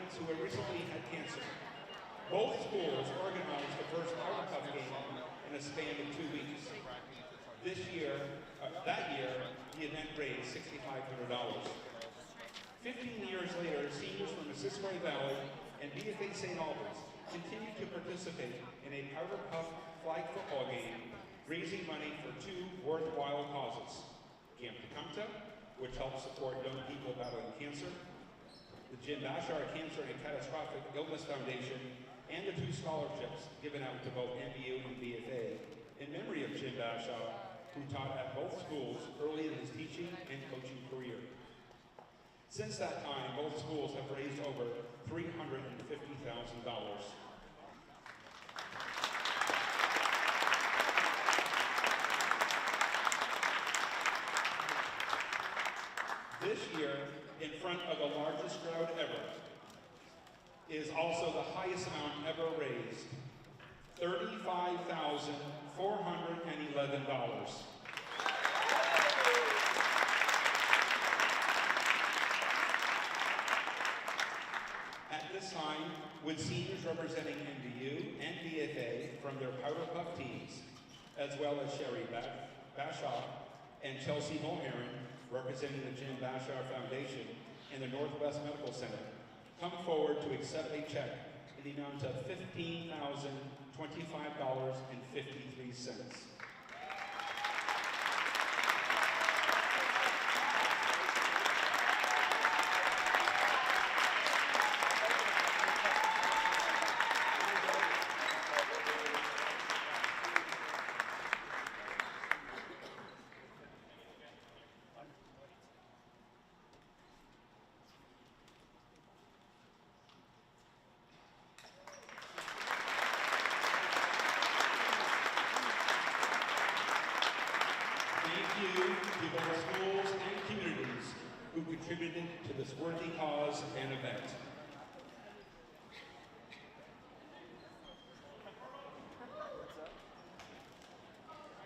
athletes who had recently had cancer. Both schools organized the first Powder Puff game in a span of 2 weeks. That year, the event raised $6,500. 15 years later, seniors from Missisquoi Valley and BFA-St. Albans continued to participate in a Powder Puff flag football game, raising money for 2 worthwhile causes: Camp Tecumseh, which helps support young people battling cancer, the Jim Bashar Cancer and Catastrophic Illness Foundation, and the 2 scholarships given out to both MVU and BFA in memory of Jim Bashar, who taught at both schools early in his teaching and coaching career. Since that time, both schools have raised over $350,000. This year, in front of the largest crowd ever, is also the highest amount ever raised, $35,411. At this time, would seniors representing MVU and BFA from their Powder Puff teams, as well as Sherry Bashaw and Chelsea Mulheron, representing the Jim Bashar Foundation and the Northwest Medical Center, come forward to accept a check in the amount of $15,025.53. Thank you to both schools and communities who contributed to this worthy cause and event.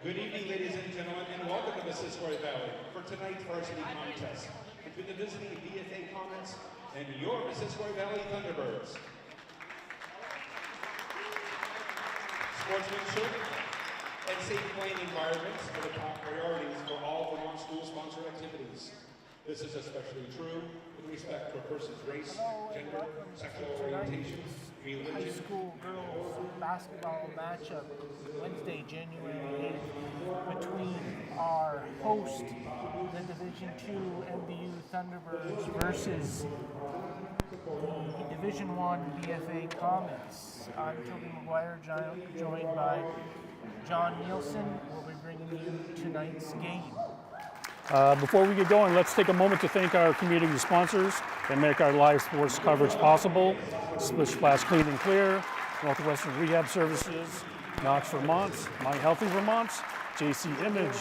Good evening, ladies and gentlemen, and welcome to Missisquoi Valley for tonight's varsity contest between the visiting BFA Comets and your Missisquoi Valley Thunderbirds. Sportsmanship and safe playing environments are the top priorities for all Vermont school-sponsored activities. This is especially true with respect to a person's race, gender, sexual orientation, religion. High school girls basketball matchup Wednesday, January 8th, between our host, the Division II MVU Thunderbirds, versus the Division I BFA Comets. I'm Toby McGuire, joined by John Nielsen. Will be bringing you tonight's game. Before we get going, let's take a moment to thank our community sponsors that make our live sports coverage possible: Splish Splash Clean and Clear, Northwestern Rehab Services, Knox Vermont, My Healthy Vermont, JC Image,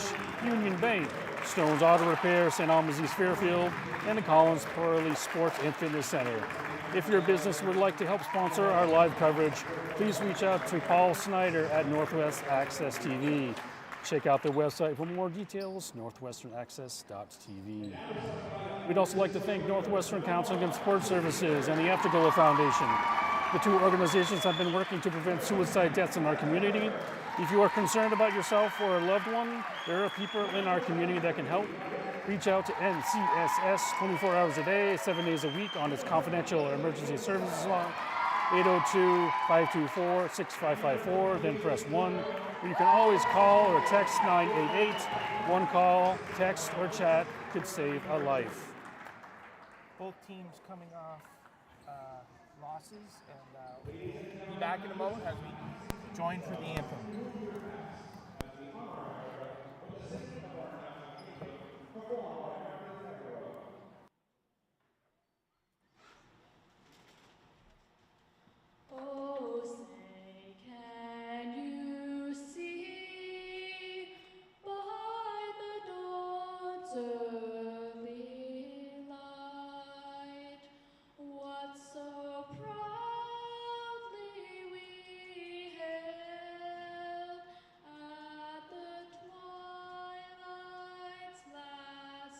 Union Bank, Stone's Auto Repair, St. Albans East Fairfield, and the Collins Pearly Sports and Fitness Center. If your business would like to help sponsor our live coverage, please reach out to Paul Snyder at Northwest Access TV. Check out their website for more details, northwesternaccess.tv. We'd also like to thank Northwestern Counseling and Support Services and the Afterglow Foundation. The 2 organizations have been working to prevent suicide deaths in our community. If you are concerned about yourself or a loved one, there are people in our community that can help. Reach out to NCSS 24 hours a day, 7 days a week on its confidential emergency services line, 802-524-6554, then press 1. Or you can always call or text 988. One call, text, or chat could save a life. Both teams coming off losses, and we'll be back in a moment as we join for the anthem. Oh, say, can you see by the dawn's early light what so proudly we hailed at the twilight's last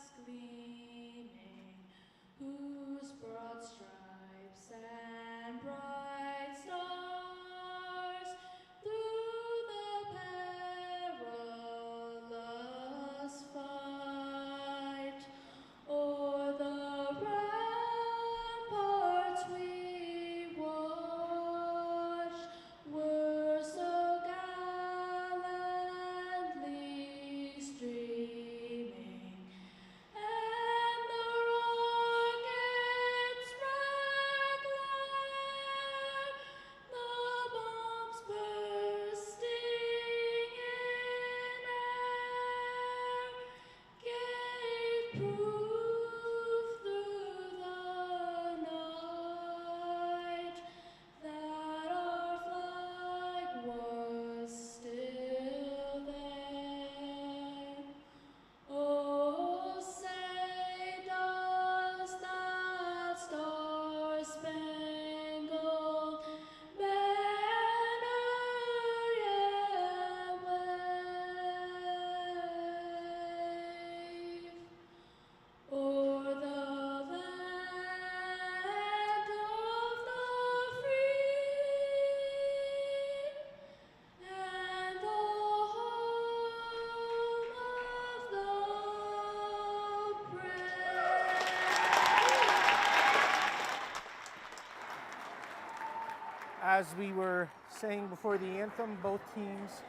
As we were saying before the anthem, both teams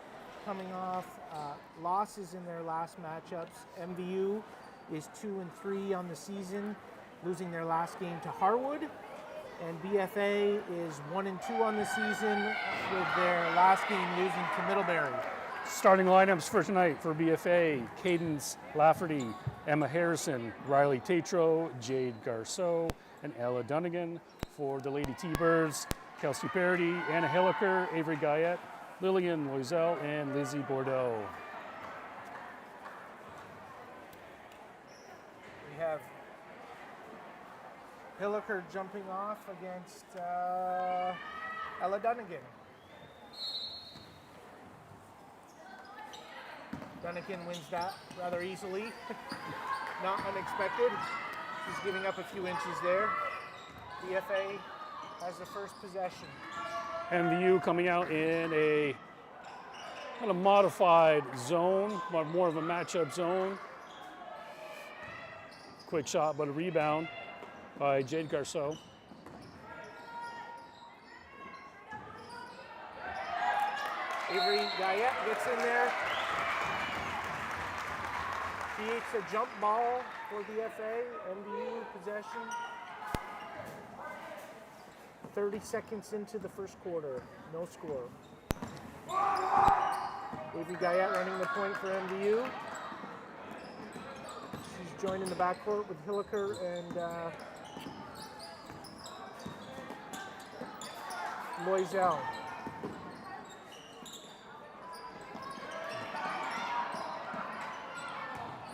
coming off losses in their last matchups. MVU is 2-3 on the season, losing their last game to Harwood. And BFA is 1-2 on the season, with their last game losing to Middlebury. Starting lineups for tonight for BFA: Cadence Lafferty, Emma Harrison, Riley Tatro, Jade Garceau, and Ella Dunnigan. For the Lady T-Birds, Kelsey Parody, Anna Hilliker, Avery Guyette, Lillian Loisel, and Lizzie Bordeaux. We have Hilliker jumping off against Ella Dunnigan. Dunnigan wins that rather easily. Not unexpected. She's giving up a few inches there. BFA has the first possession. MVU coming out in a kind of modified zone, but more of a matchup zone. Quick shot, but a rebound by Jade Garceau. Avery Guyette gets in there. Creates a jump ball for BFA. MVU possession. 30 seconds into the first quarter, no score. Avery Guyette running the point for MVU. She's joined in the backcourt with Hilliker and Loisel.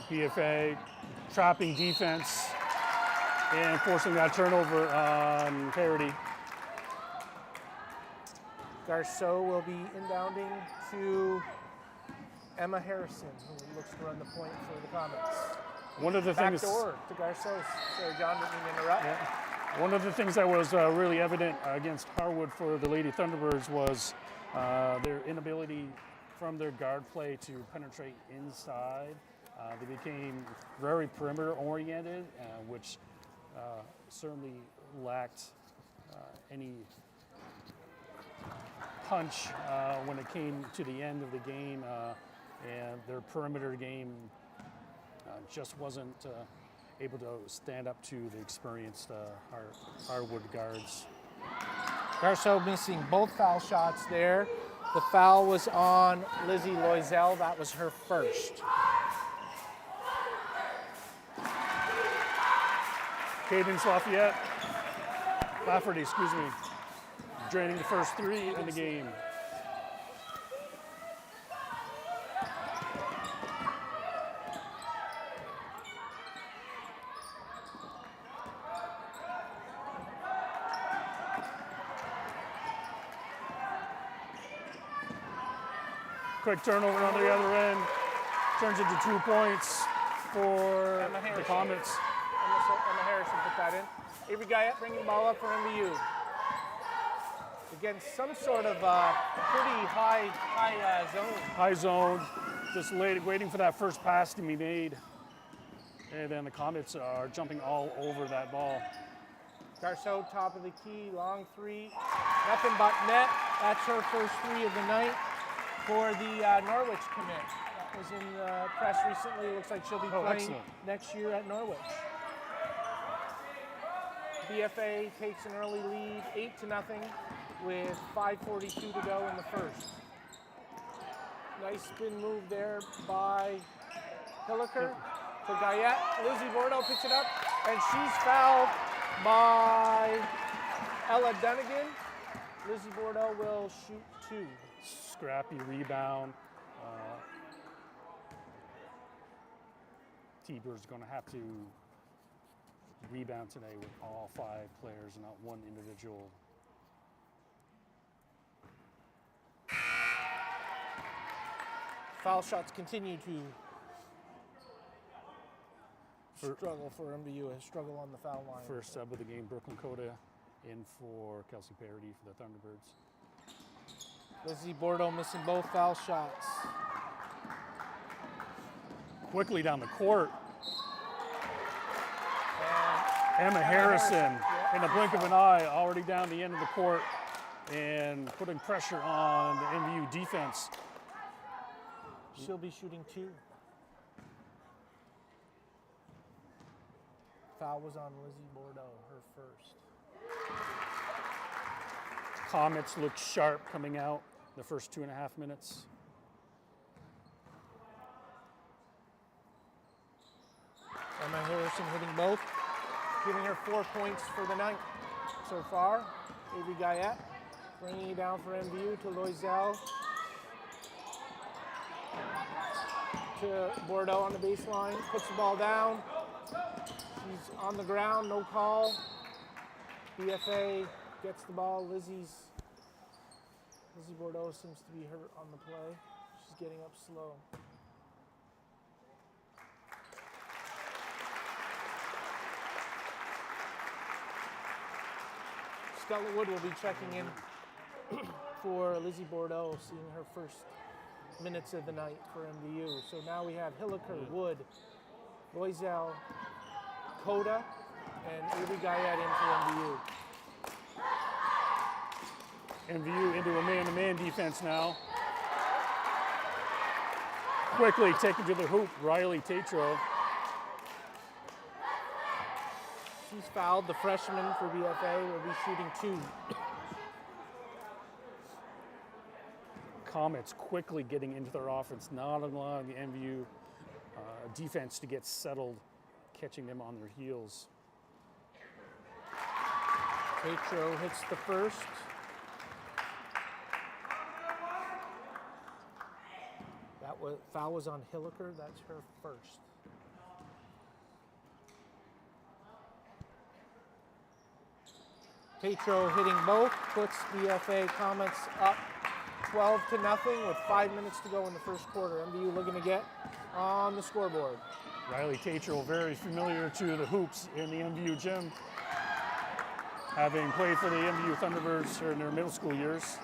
BFA trapping defense and forcing that turnover on Parody. Garceau will be inbounding to Emma Harrison, who looks to run the point for the Comets. One of the things. Backdoor to Garceau. Sorry, John, didn't mean to interrupt. Yeah. One of the things that was really evident against Harwood for the Lady Thunderbirds was their inability from their guard play to penetrate inside. They became very perimeter oriented, which certainly lacked any punch when it came to the end of the game, and their perimeter game just wasn't able to stand up to the experienced Harwood guards. Garceau missing both foul shots there. The foul was on Lizzie Loisel. That was her first. Cadence Lafferty, draining the first three in the game. Quick turnover on the other end, turns into 2 points for the Comets. Emma Harrison put that in. Avery Guyette bringing the ball up for MVU. Against some sort of pretty high zone. High zone, just waiting for that first pass to be made. And then the Comets are jumping all over that ball. Garceau, top of the key, long three. Nothing but net. That's her first three of the night for the Norwich commit. That was in the press recently. Looks like she'll be playing next year at Norwich. BFA takes an early lead, 8-0, with 5:42 to go in the first. Nice spin move there by Hilliker to Guyette. Lizzie Bordeaux picks it up, and she's fouled by Ella Dunnigan. Lizzie Bordeaux will shoot two. Scrappy rebound. T-Bird's going to have to rebound today with all 5 players, not one individual. Foul shots continue to struggle for MVU, a struggle on the foul line. First sub of the game, Brooklyn Coda in for Kelsey Parody for the Thunderbirds. Lizzie Bordeaux missing both foul shots. Quickly down the court. Emma Harrison, in the blink of an eye, already down the end of the court. and putting pressure on the MVU defense. She'll be shooting 2. Foul was on Lizzie Bordeaux, her first. Comets look sharp coming out the first 2.5 minutes. Emma Harrison hitting both, giving her 4 points for the night so far. Avery Guyette bringing it down for MVU to Loisel. To Bordeaux on the baseline, puts the ball down. She's on the ground, no call. BFA gets the ball. Lizzie Bordeaux seems to be hurt on the play. She's getting up slow. Stella Wood will be checking in for Lizzie Bordeaux, seeing her first minutes of the night for MVU. So now we have Hilliker, Wood, Loisel, Coda, and Avery Guyette in for MVU. MVU into a man-to-man defense now. Quickly taken to the hoop, Riley Tatro. She's fouled. The freshman for BFA will be shooting 2. Comets quickly getting into their offense, not allowing the MVU defense to get settled, catching them on their heels. Tatro hits the first. Foul was on Hilliker. That's her first. Tatro hitting both, puts BFA Comets up 12-0 with 5 minutes to go in the first quarter. MVU looking to get on the scoreboard. Riley Tatro, very familiar to the hoops in the MVU gym, having played for the MVU Thunderbirds in their middle school years.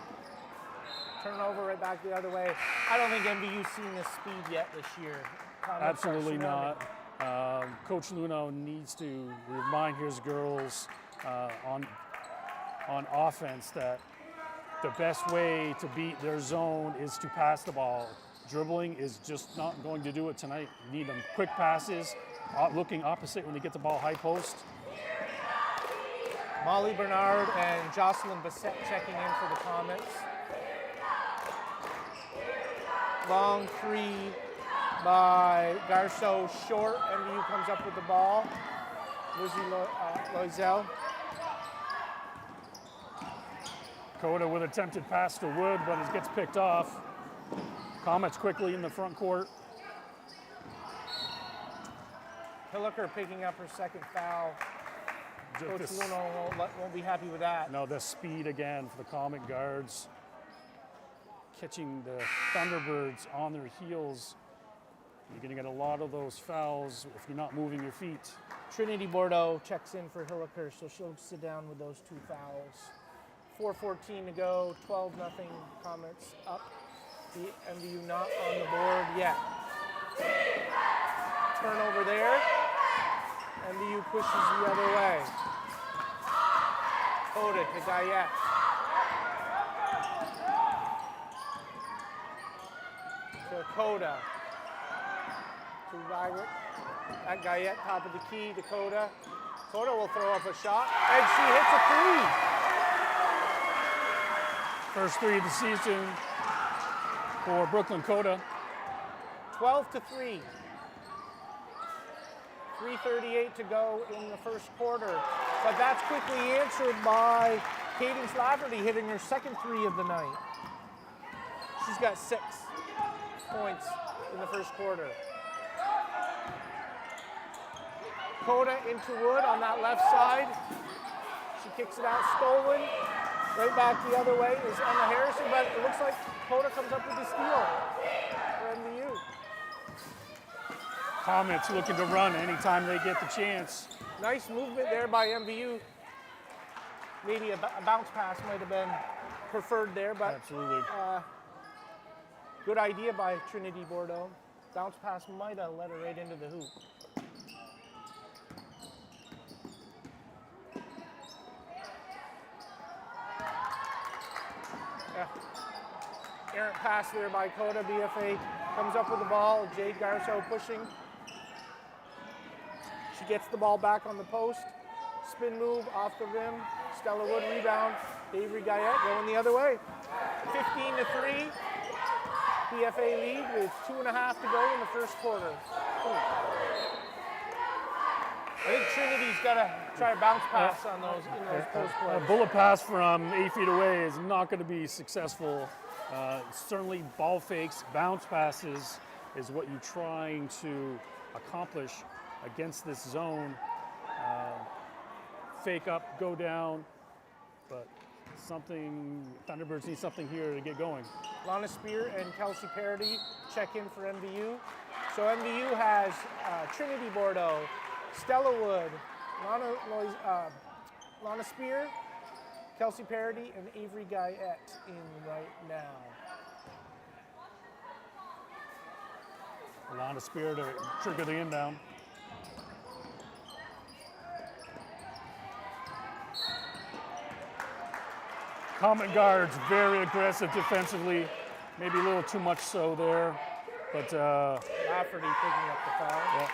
Turnover right back the other way. I don't think MVU's seen this speed yet this year. Comets are Absolutely swarming. not. Coach Luno needs to remind his girls on offense that the best way to beat their zone is to pass the ball. Dribbling is just not going to do it tonight. You need them quick passes, looking opposite when they get the ball high post. Molly Bernard and Jocelyn Bassett checking in for the Comets. Long 3 by Garceau, short. MVU comes up with the ball. Lizzie Loisel. Coda with attempted pass to Wood, but it gets picked off. Comets quickly in the front court. Hilliker picking up her second foul. Coach Luno won't be happy with that. No, the speed again for the Comet guards. Catching the Thunderbirds on their heels. You're going to get a lot of those fouls if you're not moving your feet. Trinity Bordeaux checks in for Hilliker, so she'll sit down with those 2 fouls. 4:14 to go, 12-0 Comets up. The MVU not on the board yet. Turnover there. MVU pushes the other way. Coda to Guyette. To Coda. To Violet. At Guyette, top of the key to Coda. Coda will throw up a shot, and she hits a 3. First 3 of the season for Brooklyn Coda. 12-3. 3:38 to go in the first quarter. But that's quickly answered by Cadence Lafferty hitting her second 3 of the night. She's got 6 points in the first quarter. Coda into Wood on that left side. She kicks it out, stolen. Right back the other way is Emma Harrison, but it looks like Coda comes up with the steal for MVU. Comets looking to run anytime they get the chance. Nice movement there by MVU. Maybe a bounce pass might have been preferred there, but Absolutely. Good idea by Trinity Bordeaux. Bounce pass might have led her right into the hoop. Errant pass there by Coda. BFA comes up with the ball. Jade Garceau pushing. She gets the ball back on the post. Spin move off the rim. Stella Wood rebound. Avery Guyette going the other way. 15-3. BFA lead with 2.5 to go in the first quarter. I think Trinity's got to try a bounce pass on those in those post A plays. bullet pass from 8 feet away is not going to be successful. Certainly ball fakes, bounce passes is what you're trying to accomplish against this zone. Fake up, go down, but Thunderbirds need something here to get going. Lana Spear and Kelsey Parody check in for MVU. So MVU has Trinity Bordeaux, Stella Wood, Lana Spear, Kelsey Parody, and Avery Guyette in right now. Lana Spear to trigger the inbound. Common guards, very aggressive defensively, maybe a little too much so there, but Lafferty picking up the foul. yeah.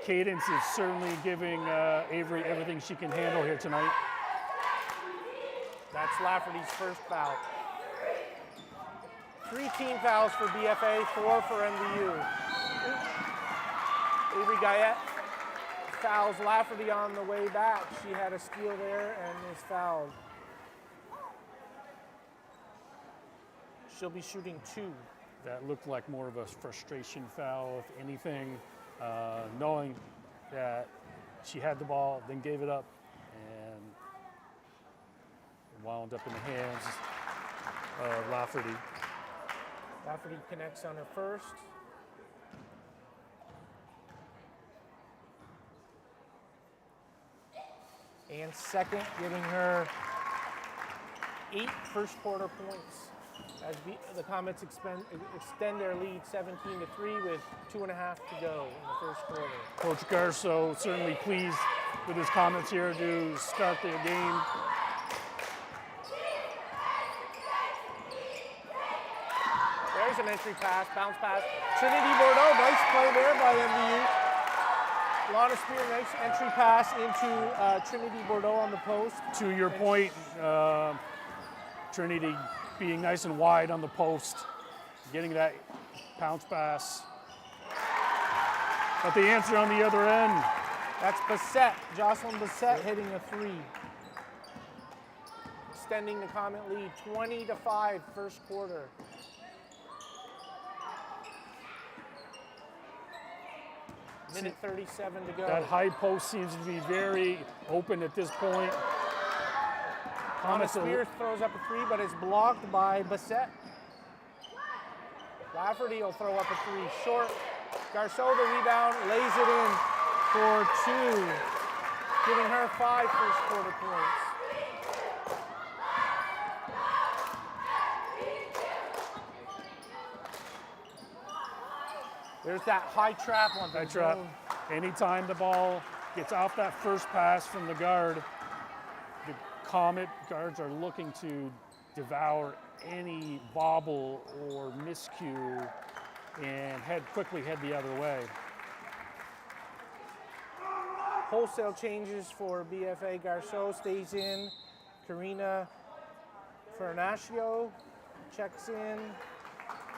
Cadence is certainly giving Avery everything she can handle here tonight. That's Lafferty's first foul. 3 team fouls for BFA, 4 for MVU. Avery Guyette fouls Lafferty on the way back. She had a steal there and is fouled. She'll be shooting 2. That looked like more of a frustration foul, if anything, knowing that she had the ball, then gave it up, and it wound up in the hands of Lafferty. Lafferty connects on her first. And second, giving her 8 first quarter points. As the Comets extend their lead 17-3 with 2.5 to go in the first quarter. Coach Garceau certainly pleased with his comments here to start the game. There's an entry pass, bounce pass. Trinity Bordeaux, nice play there by MVU. Lana Spear, nice entry pass into Trinity Bordeaux on the post. To your point, Trinity being nice and wide on the post, getting that bounce pass. But the answer on the other end, That's Bassett, Jocelyn Bassett hitting a 3. Extending the Comet lead 20-5 first quarter. Minute 37 to go. that high post seems to be very open at this point. Lana Spear throws up a 3, but it's blocked by Bassett. Lafferty will throw up a 3 short. Garceau the rebound, lays it in for 2, giving her 5 first quarter points. There's that high trap on the High trap. zone. Anytime the ball gets off that first pass from the guard, the Comet guards are looking to devour any bobble or miscue and quickly head the other way. Wholesale changes for BFA. Garceau stays in. Karina Fernaccio checks in.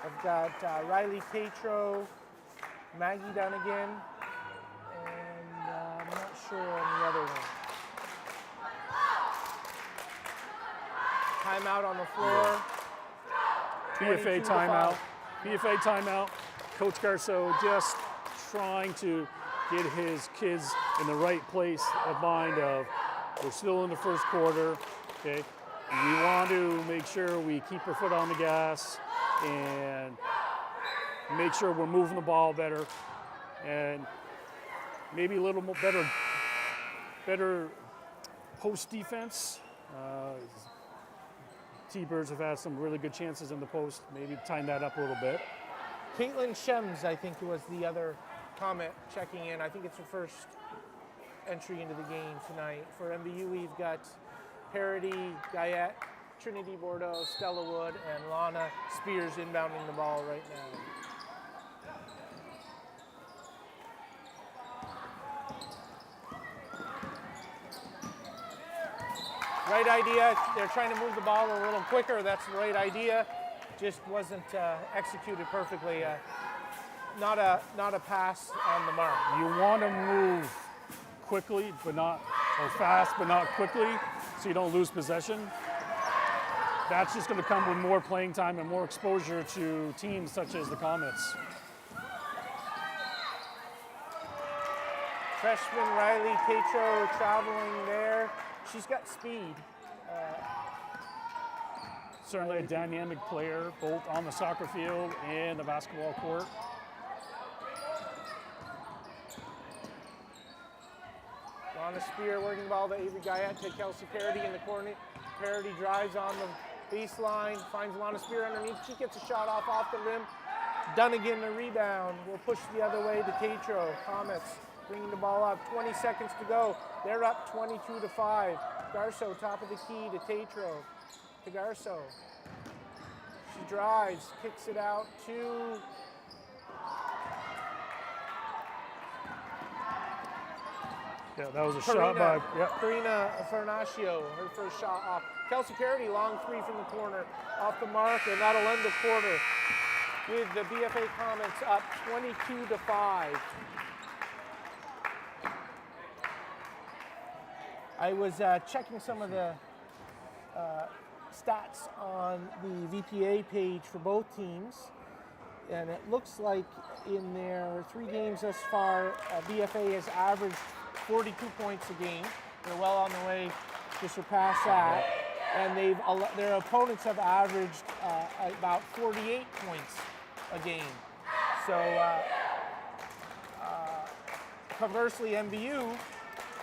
I've got Riley Catro, Maggie Dunnigan, and I'm not sure on the other one. Timeout on the floor. BFA 22-5. timeout. BFA timeout. Coach Garceau just trying to get his kids in the right place of mind of, we're still in the first quarter, okay? We want to make sure we keep our foot on the gas and make sure we're moving the ball better and maybe a little more better post defense. T-Birds have had some really good chances in the post. Maybe time that up a little bit. Caitlin Shems, I think, was the other comment checking in. I think it's her first entry into the game tonight. For MVU, we've got Parody, Guyette, Trinity Bordeaux, Stella Wood, and Lana Spears inbounding the ball right now. Right idea. They're trying to move the ball a little quicker. That's the right idea. Just wasn't executed perfectly. Not a pass on the mark. You want to move quickly, but not, or fast, but not quickly, so you don't lose possession. That's just going to come with more playing time and more exposure to teams such as the Comets. Freshman Riley Tatro traveling there. She's got speed. Certainly a dynamic player, both on the soccer field and the basketball court. Lana Spear working the ball to Avery Guyette to Kelsey Parody in the corner. Parody drives on the baseline, finds Lana Spear underneath. She gets a shot off the rim. Dunnigan the rebound. Will push the other way to Tatro. Comets bringing the ball up. 20 seconds to go. They're up 22-5. Garceau top of the key to Tatro. To Garceau. She drives, kicks it out to Yeah, that was a shot by Karina Fernaccio, her first shot off. Kelsey Parody, long three from the corner, off the mark, and that'll end the quarter with the BFA Comets up 22-5. I was checking some of the stats on the VPA page for both teams, and it looks like in their 3 games thus far, BFA has averaged 42 points a game. They're well on the way to surpass that, and their opponents have averaged about 48 points a game. So conversely, MVU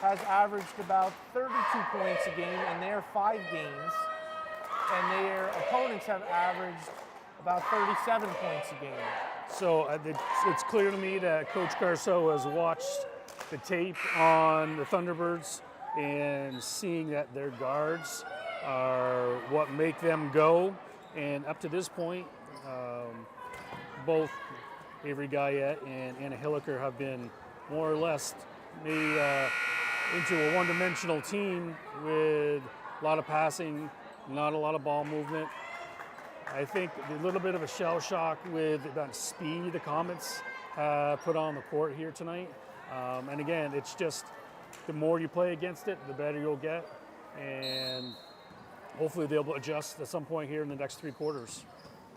has averaged about 32 points a game in their 5 games, and their opponents have averaged about 37 points a game. So it's clear to me that Coach Garceau has watched the tape on the Thunderbirds and seeing that their guards are what make them go. And up to this point, both Avery Guyette and Anna Hilliker have been more or less made into a one-dimensional team with a lot of passing, not a lot of ball movement. I think a little bit of a shell shock with that speed the Comets put on the court here tonight. And again, it's just the more you play against it, the better you'll get. And hopefully they'll adjust at some point here in the next 3 quarters.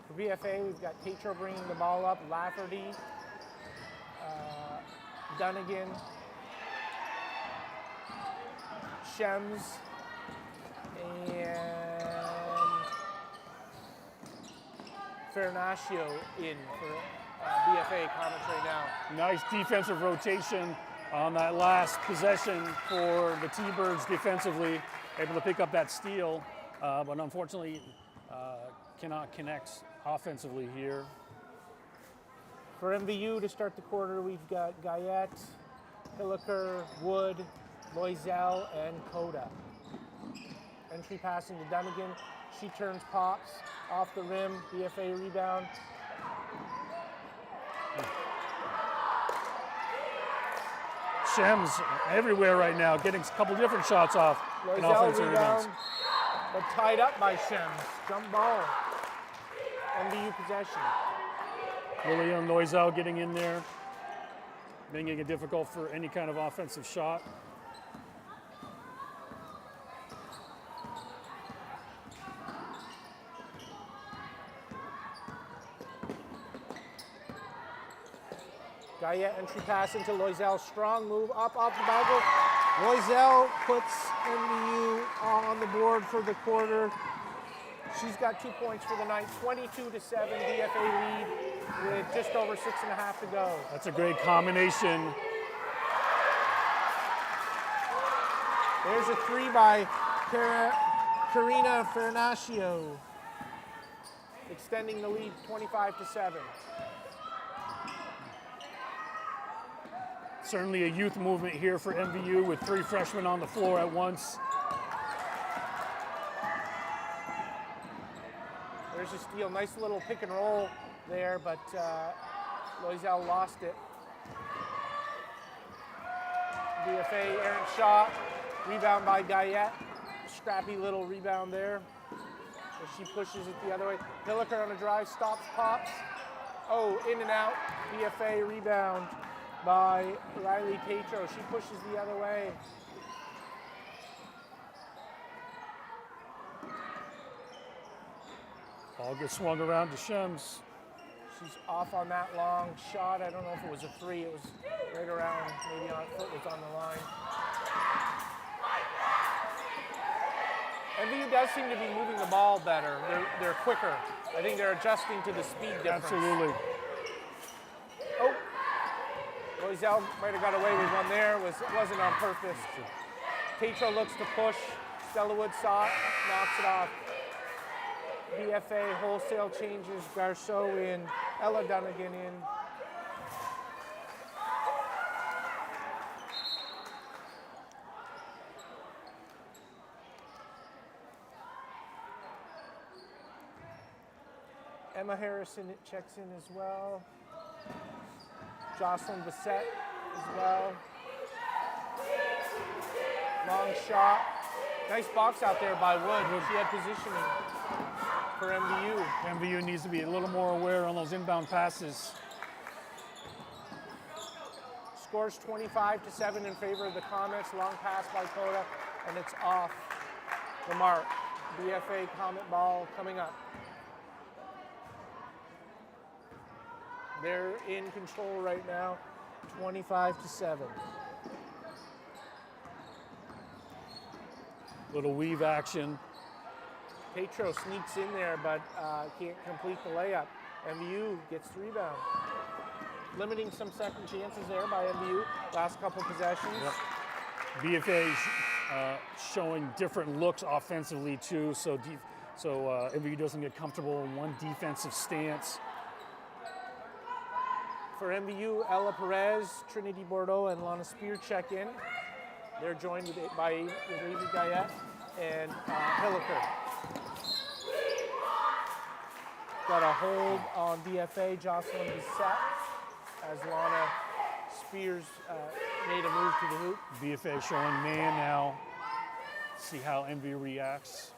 For BFA, we've got Tatro bringing the ball up, Lafferty, Dunnigan, Shems, and Fernaccio in for BFA Comets right now. Nice defensive rotation on that last possession for the T-Birds defensively, able to pick up that steal, but unfortunately cannot connect offensively here. For MVU to start the quarter, we've got Guyette, Hilliker, Wood, Loisel, and Coda. Entry passing to Dunnigan. She turns, pops off the rim, BFA rebound. Shems everywhere right now, getting a couple different shots off in offensive rebounds. But tied up by Shems. Jump ball. MVU possession. Lillian Loisel getting in there, making it difficult for any kind of offensive shot. Guyette entry pass into Loisel. Strong move up off the backboard. Loisel puts MVU on the board for the quarter. She's got 2 points for the night. 22-7 BFA lead with just over 6.5 to go. That's a great combination. There's a 3 by Karina Fernaccio, extending the lead 25-7. Certainly a youth movement here for MVU with 3 freshmen on the floor at once. There's a steal. Nice little pick and roll there, but Loisel lost it. BFA, errant shot. Rebound by Guyette. Scrappy little rebound there. As she pushes it the other way. Hilliker on a drive, stops, pops. Oh, in and out. BFA rebound by Riley Tatro. She pushes the other way. Ball gets swung around to Shems. She's off on that long shot. I don't know if it was a three. It was right around, maybe on foot was on the line. MVU does seem to be moving the ball better. They're quicker. I think they're adjusting to the speed difference. Absolutely. Oh, Loisel might have got away with one there. Wasn't on purpose. Tatro looks to push. Stella Wood saw it, knocks it off. BFA wholesale changes. Garceau in. Ella Dunnigan in. Emma Harrison checks in as well. Jocelyn Bissett as well. Long shot. Nice box out there by Wood. She had positioning for MVU. MVU needs to be a little more aware on those inbound passes. Scores 25-7 in favor of the Comets. Long pass by Coda, and it's off the mark. BFA Comet ball coming up. They're in control right now, 25-7. Little weave action. Tatro sneaks in there, but can't complete the layup. MVU gets the rebound. Limiting some second chances there by MVU. Last couple possessions. Yep. BFA showing different looks offensively too, so MVU doesn't get comfortable in one defensive stance. For MVU, Ella Perez, Trinity Bordeaux, and Lana Spear check in. They're joined with Avery Guyette and Hilliker. Got a hold on BFA, Jocelyn Bissett, as Lana Spears made a move to the hoop. BFA showing man now. See how MVU reacts.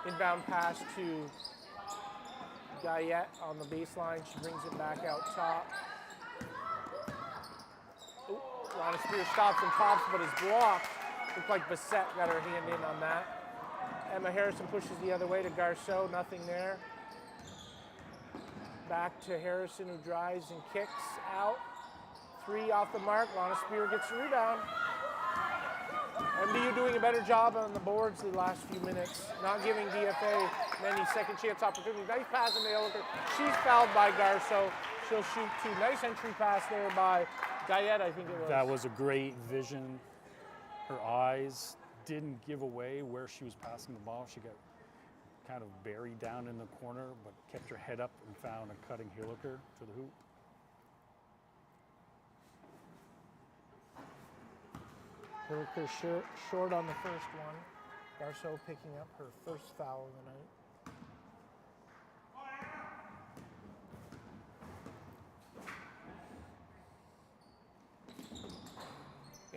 Inbound pass to Guyette on the baseline. She brings it back out top. Ooh, Lana Spears stops and pops, but is blocked. Looks like Bissett got her hand in on that. Emma Harrison pushes the other way to Garceau. Nothing there. Back to Harrison, who drives and kicks out. Three off the mark. Lana Spear gets the rebound. MVU doing a better job on the boards the last few minutes, not giving BFA many second chance opportunities. Nice pass in the Hilliker. She's fouled by Garceau. She'll shoot two. Nice entry pass there by Guyette, I think it was. That was a great vision. Her eyes didn't give away where she was passing the ball. She got kind of buried down in the corner, but kept her head up and found a cutting Hilliker to the hoop. Hilliker short on the first one. Garceau picking up her first foul of the night.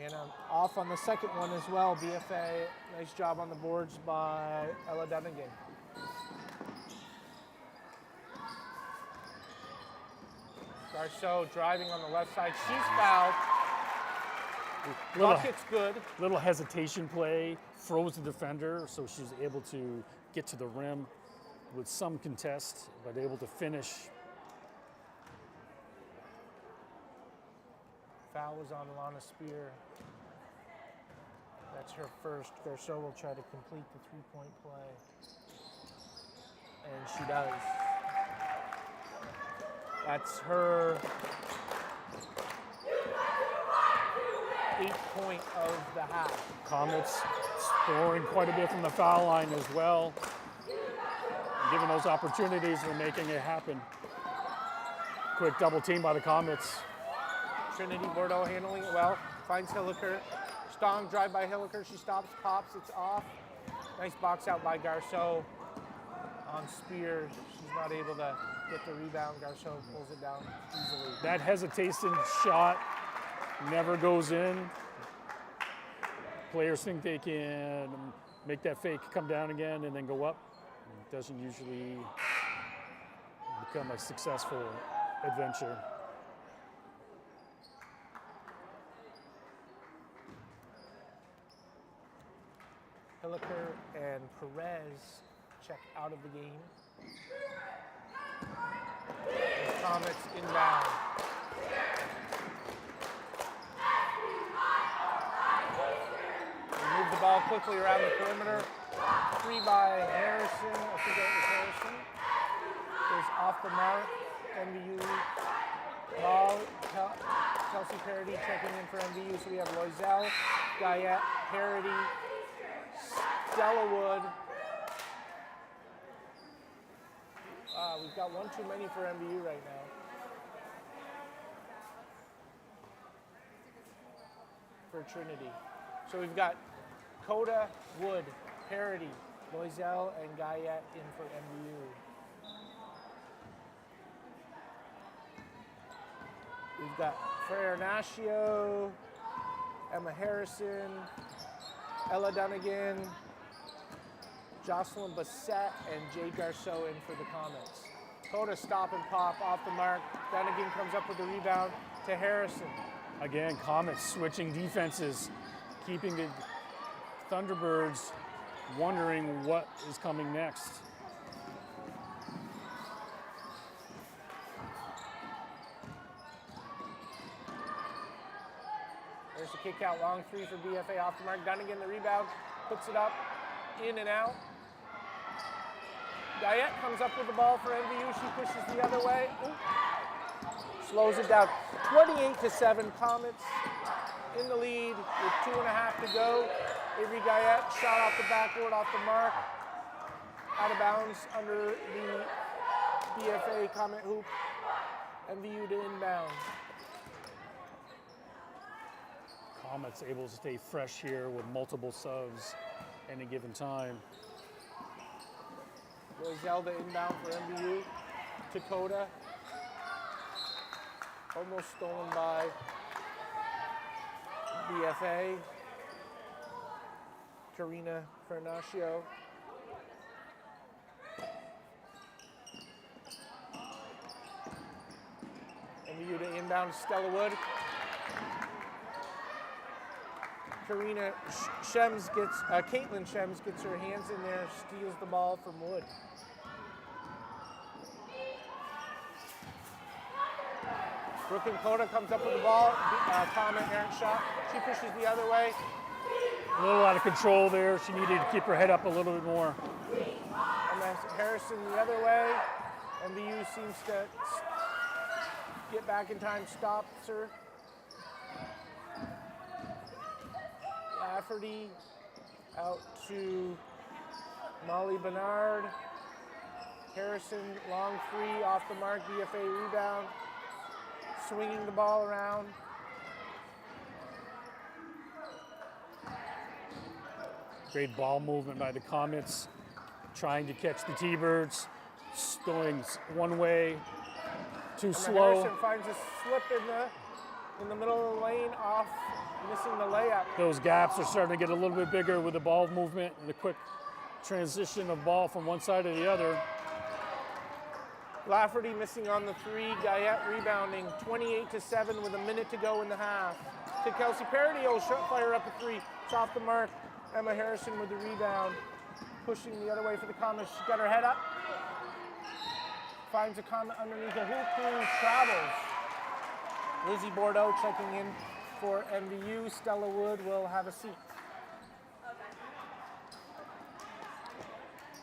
And off on the second one as well. BFA, nice job on the boards by Ella Dunnigan. Garceau driving on the left side. She's fouled. Bucket's good. Little hesitation play, froze the defender, so she's able to get to the rim with some contest, but able to finish. Foul was on Lana Spear. That's her first. Garceau will try to complete the three-point play. And she does. That's her 8th point of the half. Comets scoring quite a bit from the foul line as well. Given those opportunities, they're making it happen. Quick double team by the Comets. Trinity Bordeaux handling it well. Finds Hilliker. Strong drive by Hilliker. She stops, pops, it's off. Nice box out by Garceau on Spear. She's not able to get the rebound. Garceau pulls it down easily. That hesitation shot never goes in. Players think they can make that fake, come down again, and then go up. It doesn't usually become a successful adventure. Hilliker and Perez check out of the game. Comets inbound. They move the ball quickly around the perimeter. 3 by Harrison. I think that was Harrison. Goes off the mark. MVU ball. Kelsey Parody checking in for MVU. So we have Loisel, Guyette, Parody, Stellawood. We've got one too many for MVU right now. For Trinity. So we've got Coda, Wood, Parody, Loisel, and Guyette in for MVU. We've got Frere Nashio, Emma Harrison, Ella Dunnigan, Jocelyn Bassett, and Jade Garceau in for the Comets. Coda stop and pop off the mark. Dunnigan comes up with the rebound to Harrison. Again, Comets switching defenses, keeping the Thunderbirds wondering what is coming next. There's a kick out, long 3 for BFA off the mark. Dunnigan the rebound, puts it up, in and out. Guyette comes up with the ball for MVU. She pushes the other way. Ooh. Slows it down. 28-7. Comets in the lead with 2.5 to go. Avery Guyette shot off the backboard, off the mark. Out of bounds under the BFA Comet hoop. MVU to inbound. Comets able to stay fresh here with multiple subs any given time. Zelda inbound for MVU. Dakota. Almost stolen by BFA. Karina Fernaccio. MVU to inbound Stella Wood. Karina Shems gets, Caitlin Shems gets her hands in there, steals the ball from Wood. Brooke and Coda comes up with the ball. Comet errant shot. She pushes the other way. A little out of control there. She needed to keep her head up a little bit more. And then Harrison the other way. MVU seems to get back in time, stops her. Lafferty out to Molly Bernard. Harrison, long 3 off the mark, BFA rebound. Swinging the ball around. Great ball movement by the Comets, trying to catch the T-Birds, going one way, too slow. Harrison finds a slip in the middle of the lane, off, missing the layup. Those gaps are starting to get a little bit bigger with the ball movement and the quick transition of ball from one side to the other. Lafferty missing on the 3, Guyette rebounding, 28-7 with a minute to go in the half. To Kelsey Parody, fire up a 3, it's off the mark. Emma Harrison with the rebound, pushing the other way for the Comets. She's got her head up, finds a Comet underneath the hoop, who travels. Lizzie Bordeaux checking in for MVU. Stella Wood will have a seat.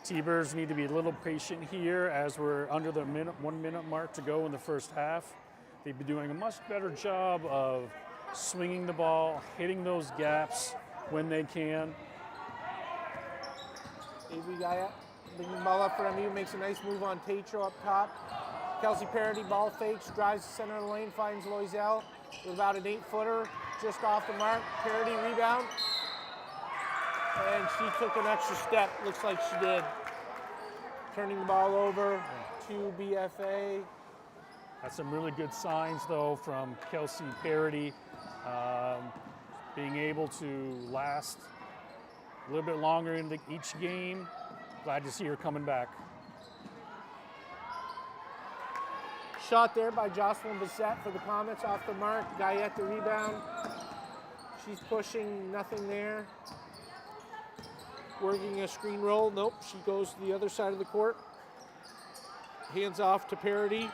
T-Birds need to be a little patient here as we're under the 1 minute mark to go in the first half. They've been doing a much better job of swinging the ball, hitting those gaps when they can. Avery Guyette bringing the ball up for MVU, makes a nice move on Tatro up top. Kelsey Parody ball fakes, drives to center of the lane, finds Loisel with about an 8-footer, just off the mark. Parody rebound, and she took an extra step. Looks like she did. Turning the ball over to BFA. That's some really good signs, though, from Kelsey Parody, being able to last a little bit longer into each game. Glad to see her coming back. Shot there by Jocelyn Bissett for the Comets, off the mark. Guyette the rebound. She's pushing, nothing there. Working a screen roll. Nope, she goes to the other side of the court. Hands off to Parody.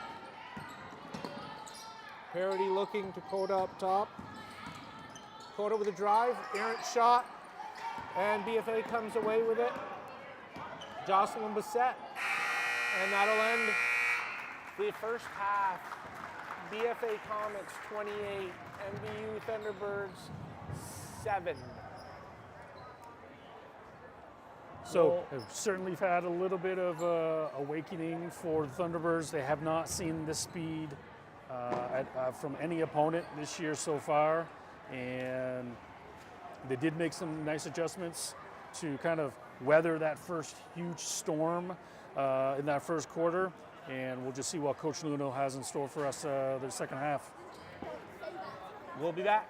Parody looking to Coda up top. Coda with a drive, errant shot, and BFA comes away with it. Jocelyn Bissett, and that'll end the first half. BFA Comets 28, MVU Thunderbirds 7. So they've certainly had a little bit of awakening for the Thunderbirds. They have not seen this speed from any opponent this year so far, and they did make some nice adjustments to kind of weather that first huge storm in that first quarter, and we'll just see what Coach Nuno has in store for us the second half. We'll be back.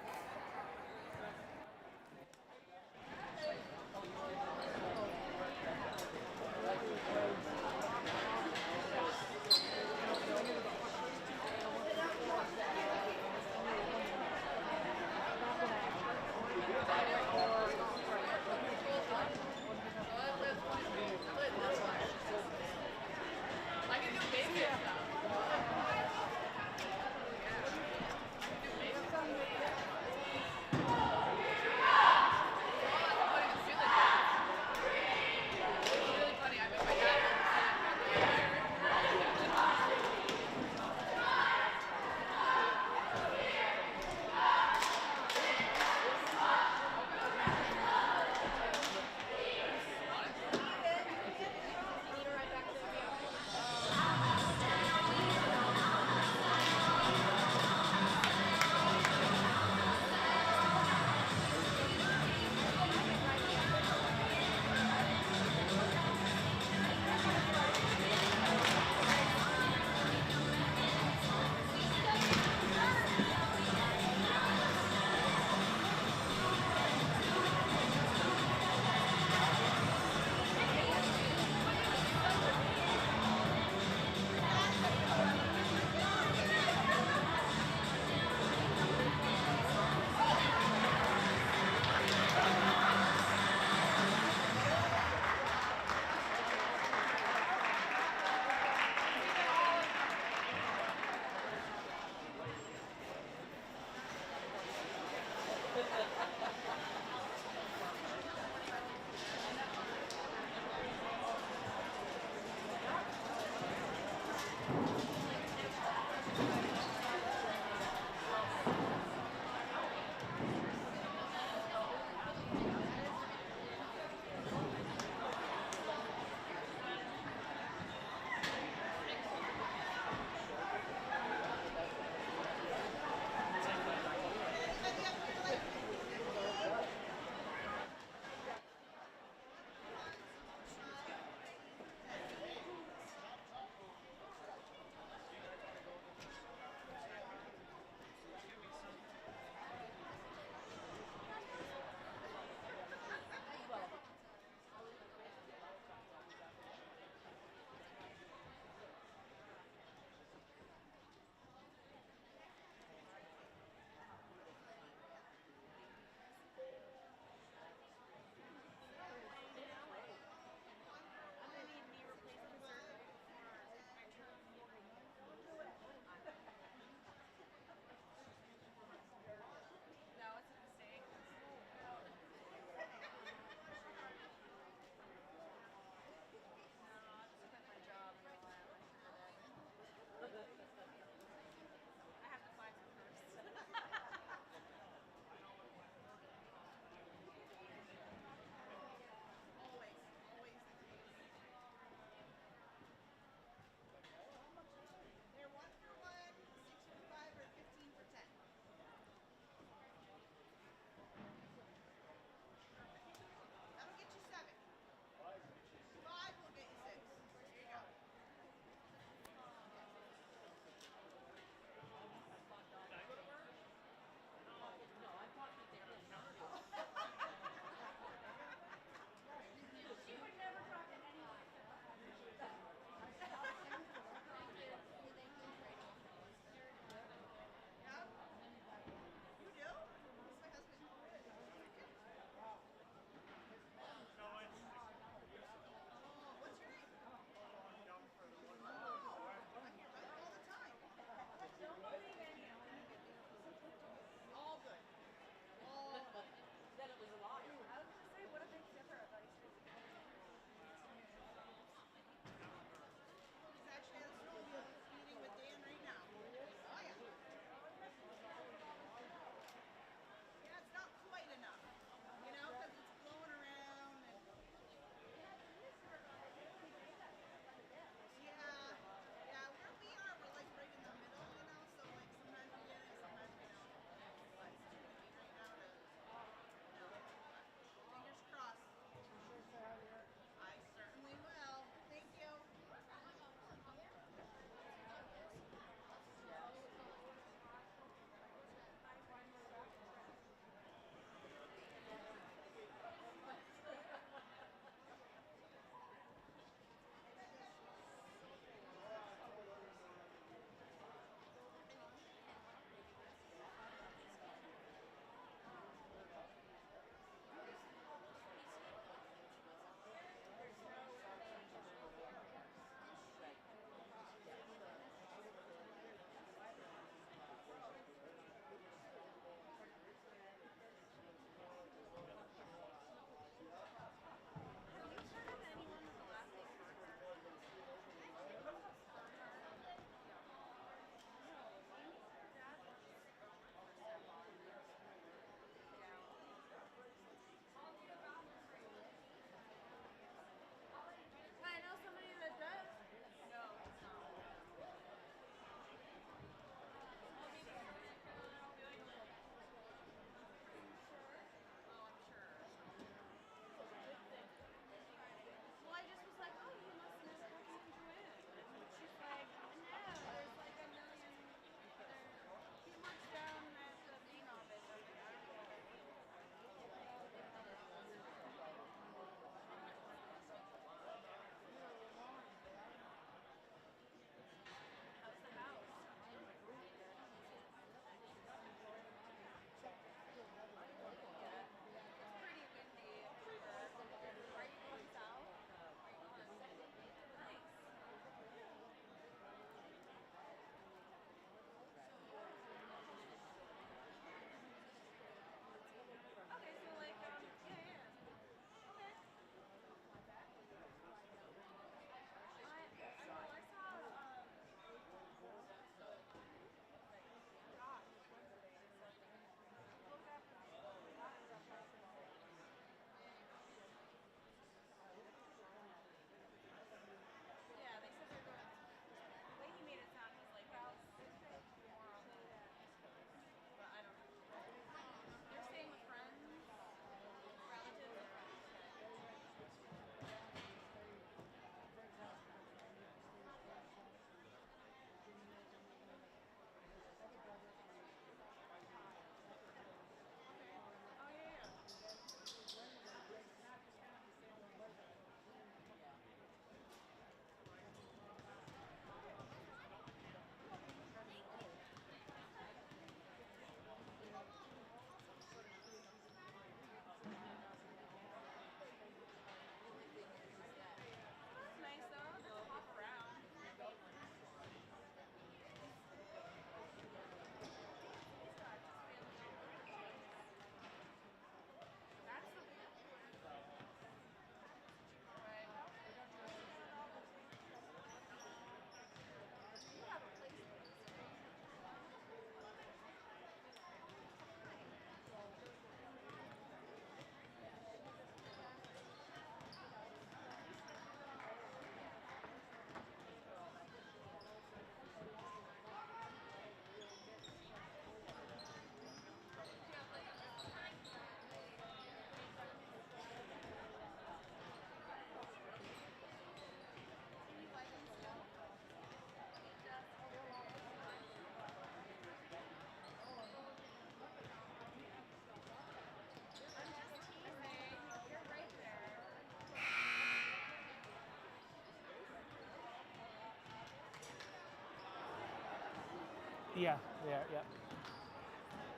Yeah.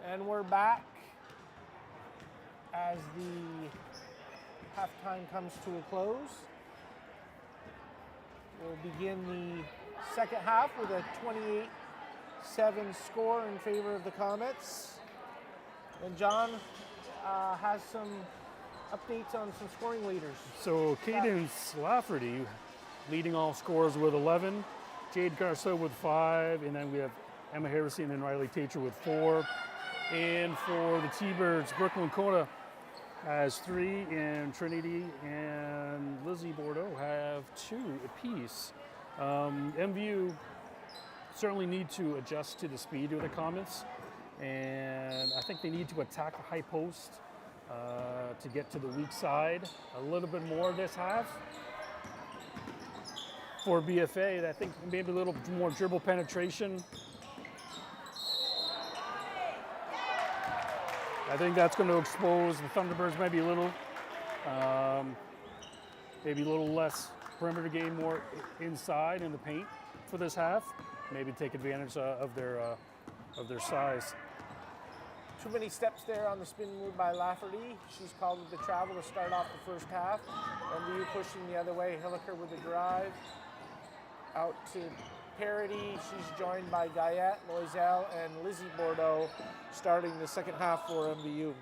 And we're back as the halftime comes to a close. We'll begin the second half with a 28-7 score in favor of the Comets. And John has some updates on some scoring leaders. So Cadence Lafferty leading all scorers with 11, Jade Garceau with 5, and then we have Emma Harrison and Riley Tatcher with 4. And for the T-Birds, Brooklyn Kona has 3, and Trinity and Lizzie Bordeaux have 2 apiece. MVU certainly need to adjust to the speed of the Comets, and I think they need to attack the high post to get to the weak side a little bit more this half. For BFA, I think maybe a little more dribble penetration. I think that's going to expose the Thunderbirds maybe a little less perimeter game, more inside in the paint for this half. Maybe take advantage of their size. Too many steps there on the spin move by Lafferty. She's called with the travel to start off the first half. MVU pushing the other way. Hilliker with the drive. Out to Parody. She's joined by Guyette, Loisel, and Lizzie Bordeaux starting the second half for MVU.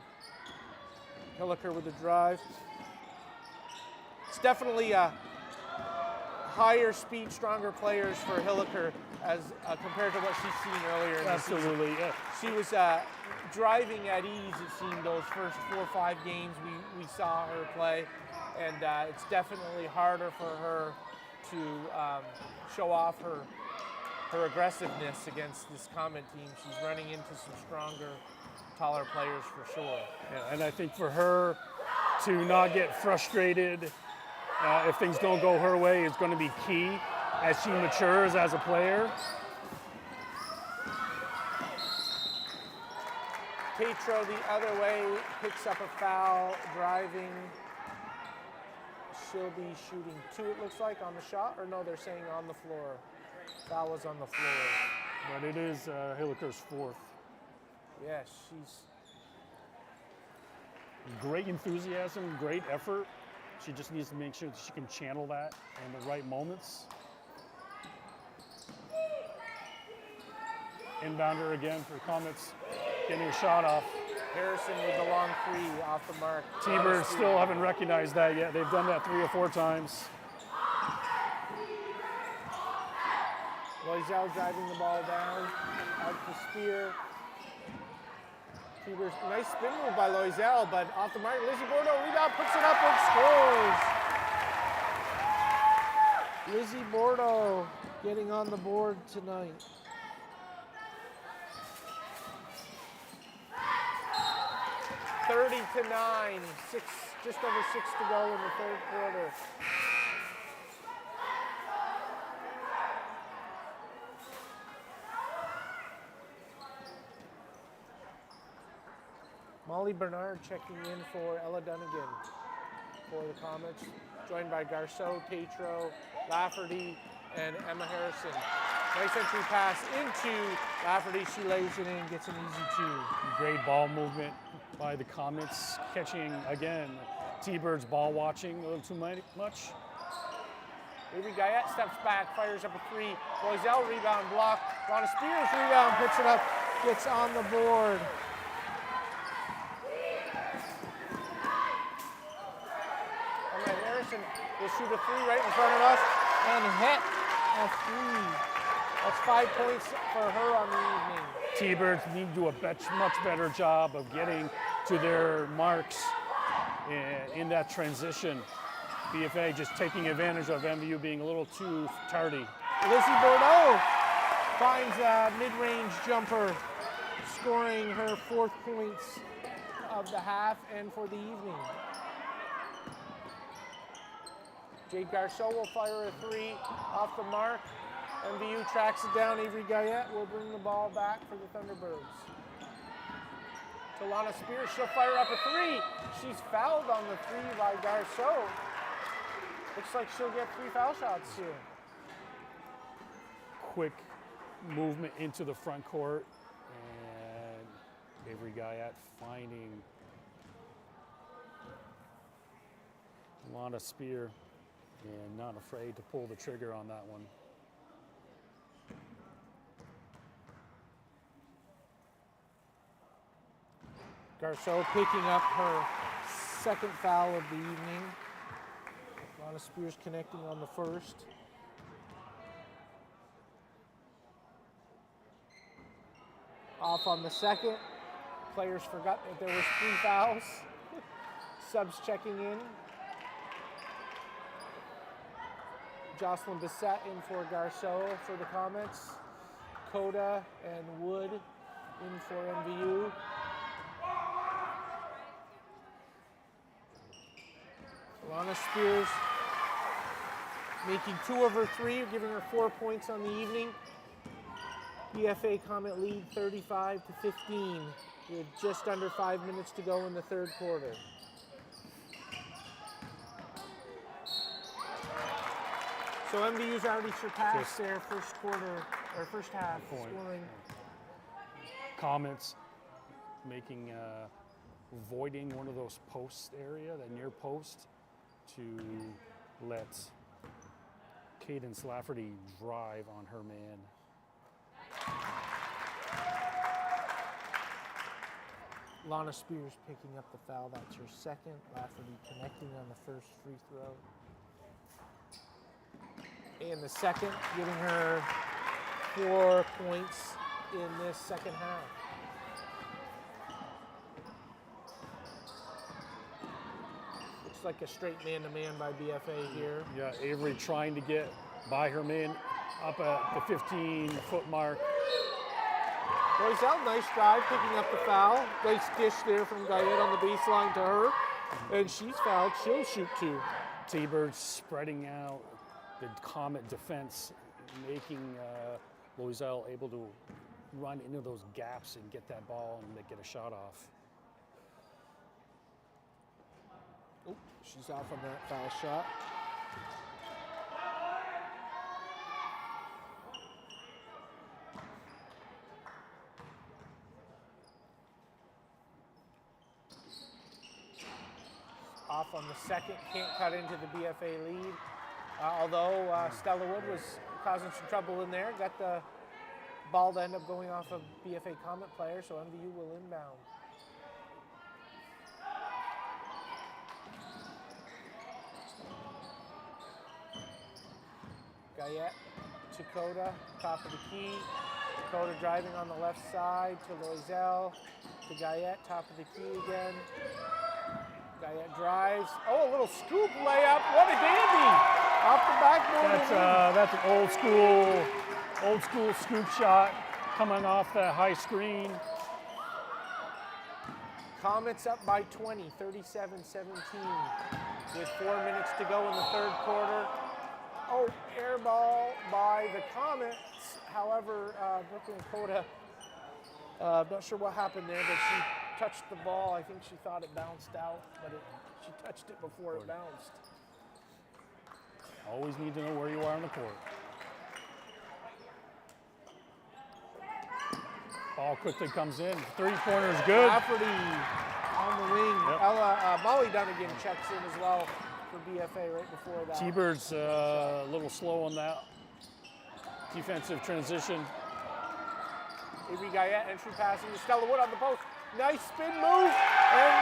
Hilliker with the drive. It's definitely a higher speed, stronger players for Hilliker as compared to what she's seen earlier in the season. Absolutely, yeah. She was driving at ease, it seemed, those first 4 or 5 games we saw her play. And it's definitely harder for her to show off her aggressiveness against this Comet team. She's running into some stronger, taller players for sure. Yeah, and I think for her to not get frustrated if things don't go her way is going to be key as she matures as a player. Petro the other way, picks up a foul, driving. She'll be shooting 2, it looks like, on the shot. Or no, they're saying on the floor. Foul was on the floor. But it is Hilliker's 4th. Yes, she's Great enthusiasm, great effort. She just needs to make sure that she can channel that in the right moments. Inbounder again for Comets, getting a shot off. Harrison with the long 3 off the mark. T-Birds still haven't recognized that yet. They've done that 3 or 4 times. Loisel driving the ball down, out to Spear. T-Birds, nice spin move by Loisel, but off the mark. Lizzie Bordeaux rebound, puts it up and scores. Lizzie Bordeaux getting on the board tonight. (30-9), just over 6 to go in the third quarter. Molly Bernard checking in for Ella Dunnigan for the Comets, joined by Garceau, Tatro, Lafferty, and Emma Harrison. Nice entry pass into Lafferty. She lays it in, gets an easy 2. Great ball movement by the Comets, catching again T-Birds ball watching a little too much. Avery Guyette steps back, fires up a 3. Loisel rebound block. Ronna Spears rebound, puts it up, gets on the board. Harrison will shoot a 3 right in front of us and hit a 3. That's 5 points for her on the evening. T-Birds need to do a much better job of getting to their marks in that transition. BFA just taking advantage of MVU being a little too tardy. Lizzie Bordeaux finds a mid-range jumper, scoring her 4th points of the half and for the evening. Jade Garceau will fire a 3 off the mark. MVU tracks it down. Avery Guyette will bring the ball back for the Thunderbirds. Talana Spears, she'll fire up a 3. She's fouled on the 3 by Garceau. Looks like she'll get 3 foul shots here. Quick movement into the front court, and Avery Guyette finding Lana Spear and not afraid to pull the trigger on that one. Garceau picking up her second foul of the evening. Lana Spears connecting on the first. Off on the second. Players forgot that there was 3 fouls. Subs checking in. Jocelyn Bissett in for Garceau for the comments. Coda and Wood in for MVU. Lana Spears making 2 of her 3, giving her 4 points on the evening. BFA Comet lead 35-15 with just under 5 minutes to go in the third quarter. So MVU's already surpassed their first quarter or first half scoring. Comments making voiding one of those posts area, that near post, to let Cadence Lafferty drive on her man. Lana Spears picking up the foul. That's her second. Lafferty connecting on the first free throw. And the second, giving her 4 points in this second half. Looks like a straight man-to-man by BFA here. Yeah, Avery trying to get by her man up at the 15-foot mark. Roiselle, nice drive, picking up the foul. Nice dish there from Guyette on the baseline to her. And she's fouled. She'll shoot 2. T-Bird spreading out the Comet defense, making Loiselle able to run into those gaps and get that ball and get a shot off. Oh, she's off on that foul shot. Off on the second, can't cut into the BFA lead. Although Stella Wood was causing some trouble in there, got the ball to end up going off a BFA Comet player, so MVU will inbound. Guyette to Coda, top of the key. Coda driving on the left side to Loiselle, to Guyette, top of the key again. Guyette drives. Oh, a little scoop layup. What a dandy! Off the backboard. That's an old school scoop shot coming off the high screen. Comets up by 20, 37-17, with 4 minutes to go in the third quarter. Oh, air ball by the Comets. However, Brooklyn Coda, I'm not sure what happened there, but she touched the ball. I think she thought it bounced out, but she touched it before it bounced. Always need to know where you are on the court. Ball quickly comes in. 3-pointer is good. Lafferty on the wing. Yep. Molly Dunnigan checks in as well for BFA right before that. T-Bird's a little slow on that defensive transition. Avery Guyette entry passing to Stella Wood on the post. Nice spin move, and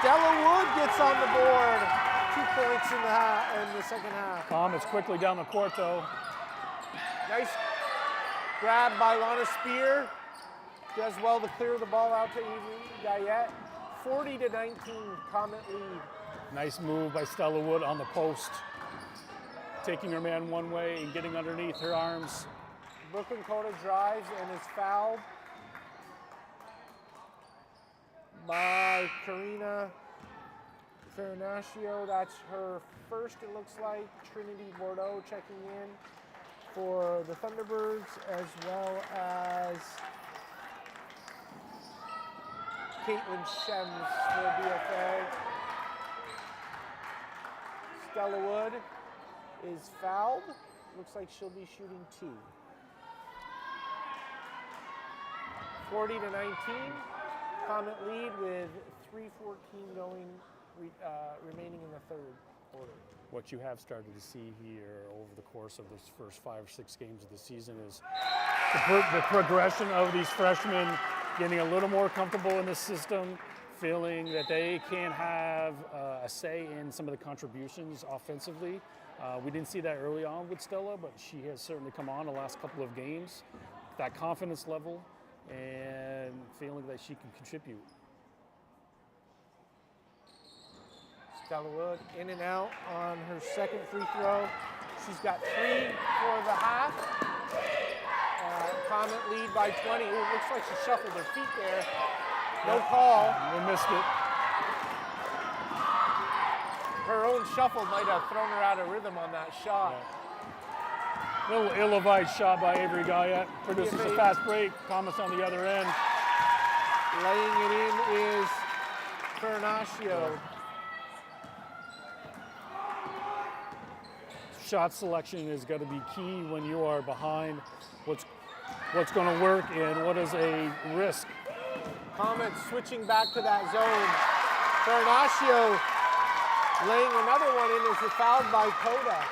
Stella Wood gets on the board. 2 points in the second half. Comets quickly down the court though. Nice grab by Lana Spear. Does well to clear the ball out to Avery Guyette. 40-19, Comet lead. Nice move by Stella Wood on the post. Taking her man one way and getting underneath her arms. Brooklyn Coda drives and is fouled by Karina Farinaccio. That's her first, it looks like. Trinity Bordeaux checking in for the Thunderbirds, as well as Caitlin Shems for BFA. Stella Wood is fouled. Looks like she'll be shooting 2. 40 to 19. Comet lead with 3:14 going, remaining in the third quarter. What you have started to see here over the course of this first 5 or 6 games of the season is the progression of these freshmen getting a little more comfortable in the system, feeling that they can have a say in some of the contributions offensively. We didn't see that early on with Stella, but she has certainly come on the last couple of games. That confidence level and feeling that she can contribute. Stella Wood in and out on her second free throw. She's got 3 for the half. Comet lead by 20. Ooh, it looks like she shuffled her feet there. No call. They missed it. Her own shuffle might have thrown her out of rhythm on that shot. Little ill-advised shot by Avery Guyette. Produces a fast break. Thomas on the other end. Laying it in is Fernaccio. Shot selection is going to be key when you are behind. What's going to work and what is a risk. Comet switching back to that zone. Fernaccio laying another one in is fouled by Coda.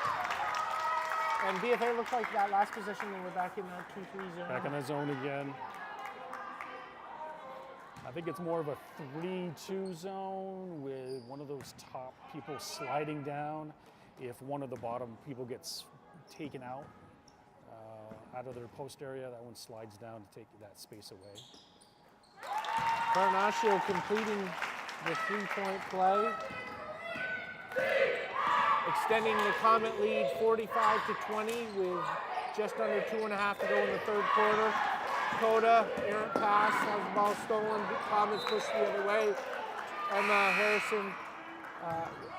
And BFA looks like that last possession they were back in that 2-3 zone. Back in the zone again. I think it's more of a 3-2 zone with one of those top people sliding down. If one of the bottom people gets taken out of their post area, that one slides down to take that space away. Fernaccio completing the 3-point play. Extending the Comet lead 45 to 20 with just under 2.5 to go in the third quarter. Coda, errant pass, has the ball stolen. Comet's pushed the other way. Emma Harrison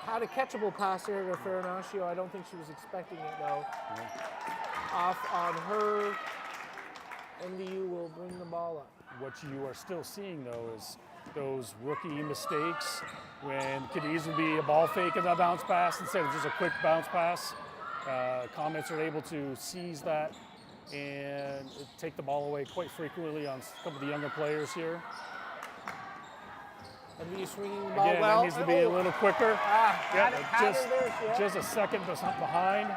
had a catchable pass there to Fernaccio. I don't think she was expecting it though. Off on her. MVU will bring the ball up. What you are still seeing though is those rookie mistakes when it could easily be a ball fake and a bounce pass instead of just a quick bounce pass. Comets are able to seize that and take the ball away quite frequently on a couple of the younger players here. MVU swinging the ball Again, well. that needs to be a little quicker. Just a second behind.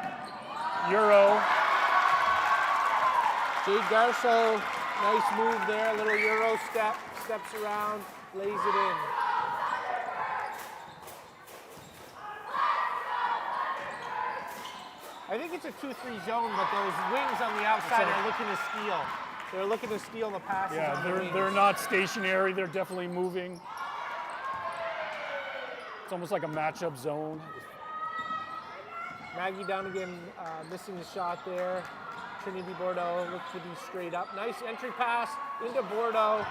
Euro. Jade Garso, nice move there. A little Euro step, steps around, lays it in. I think it's a 2-3 zone, but those wings on the outside are looking to steal. They're looking to steal the passes. Yeah, on the wings. they're not stationary. They're definitely moving. It's almost like a matchup zone. Maggie Donegan missing the shot there. Trinity Bordeaux looks to be straight up. Nice entry pass into Bordeaux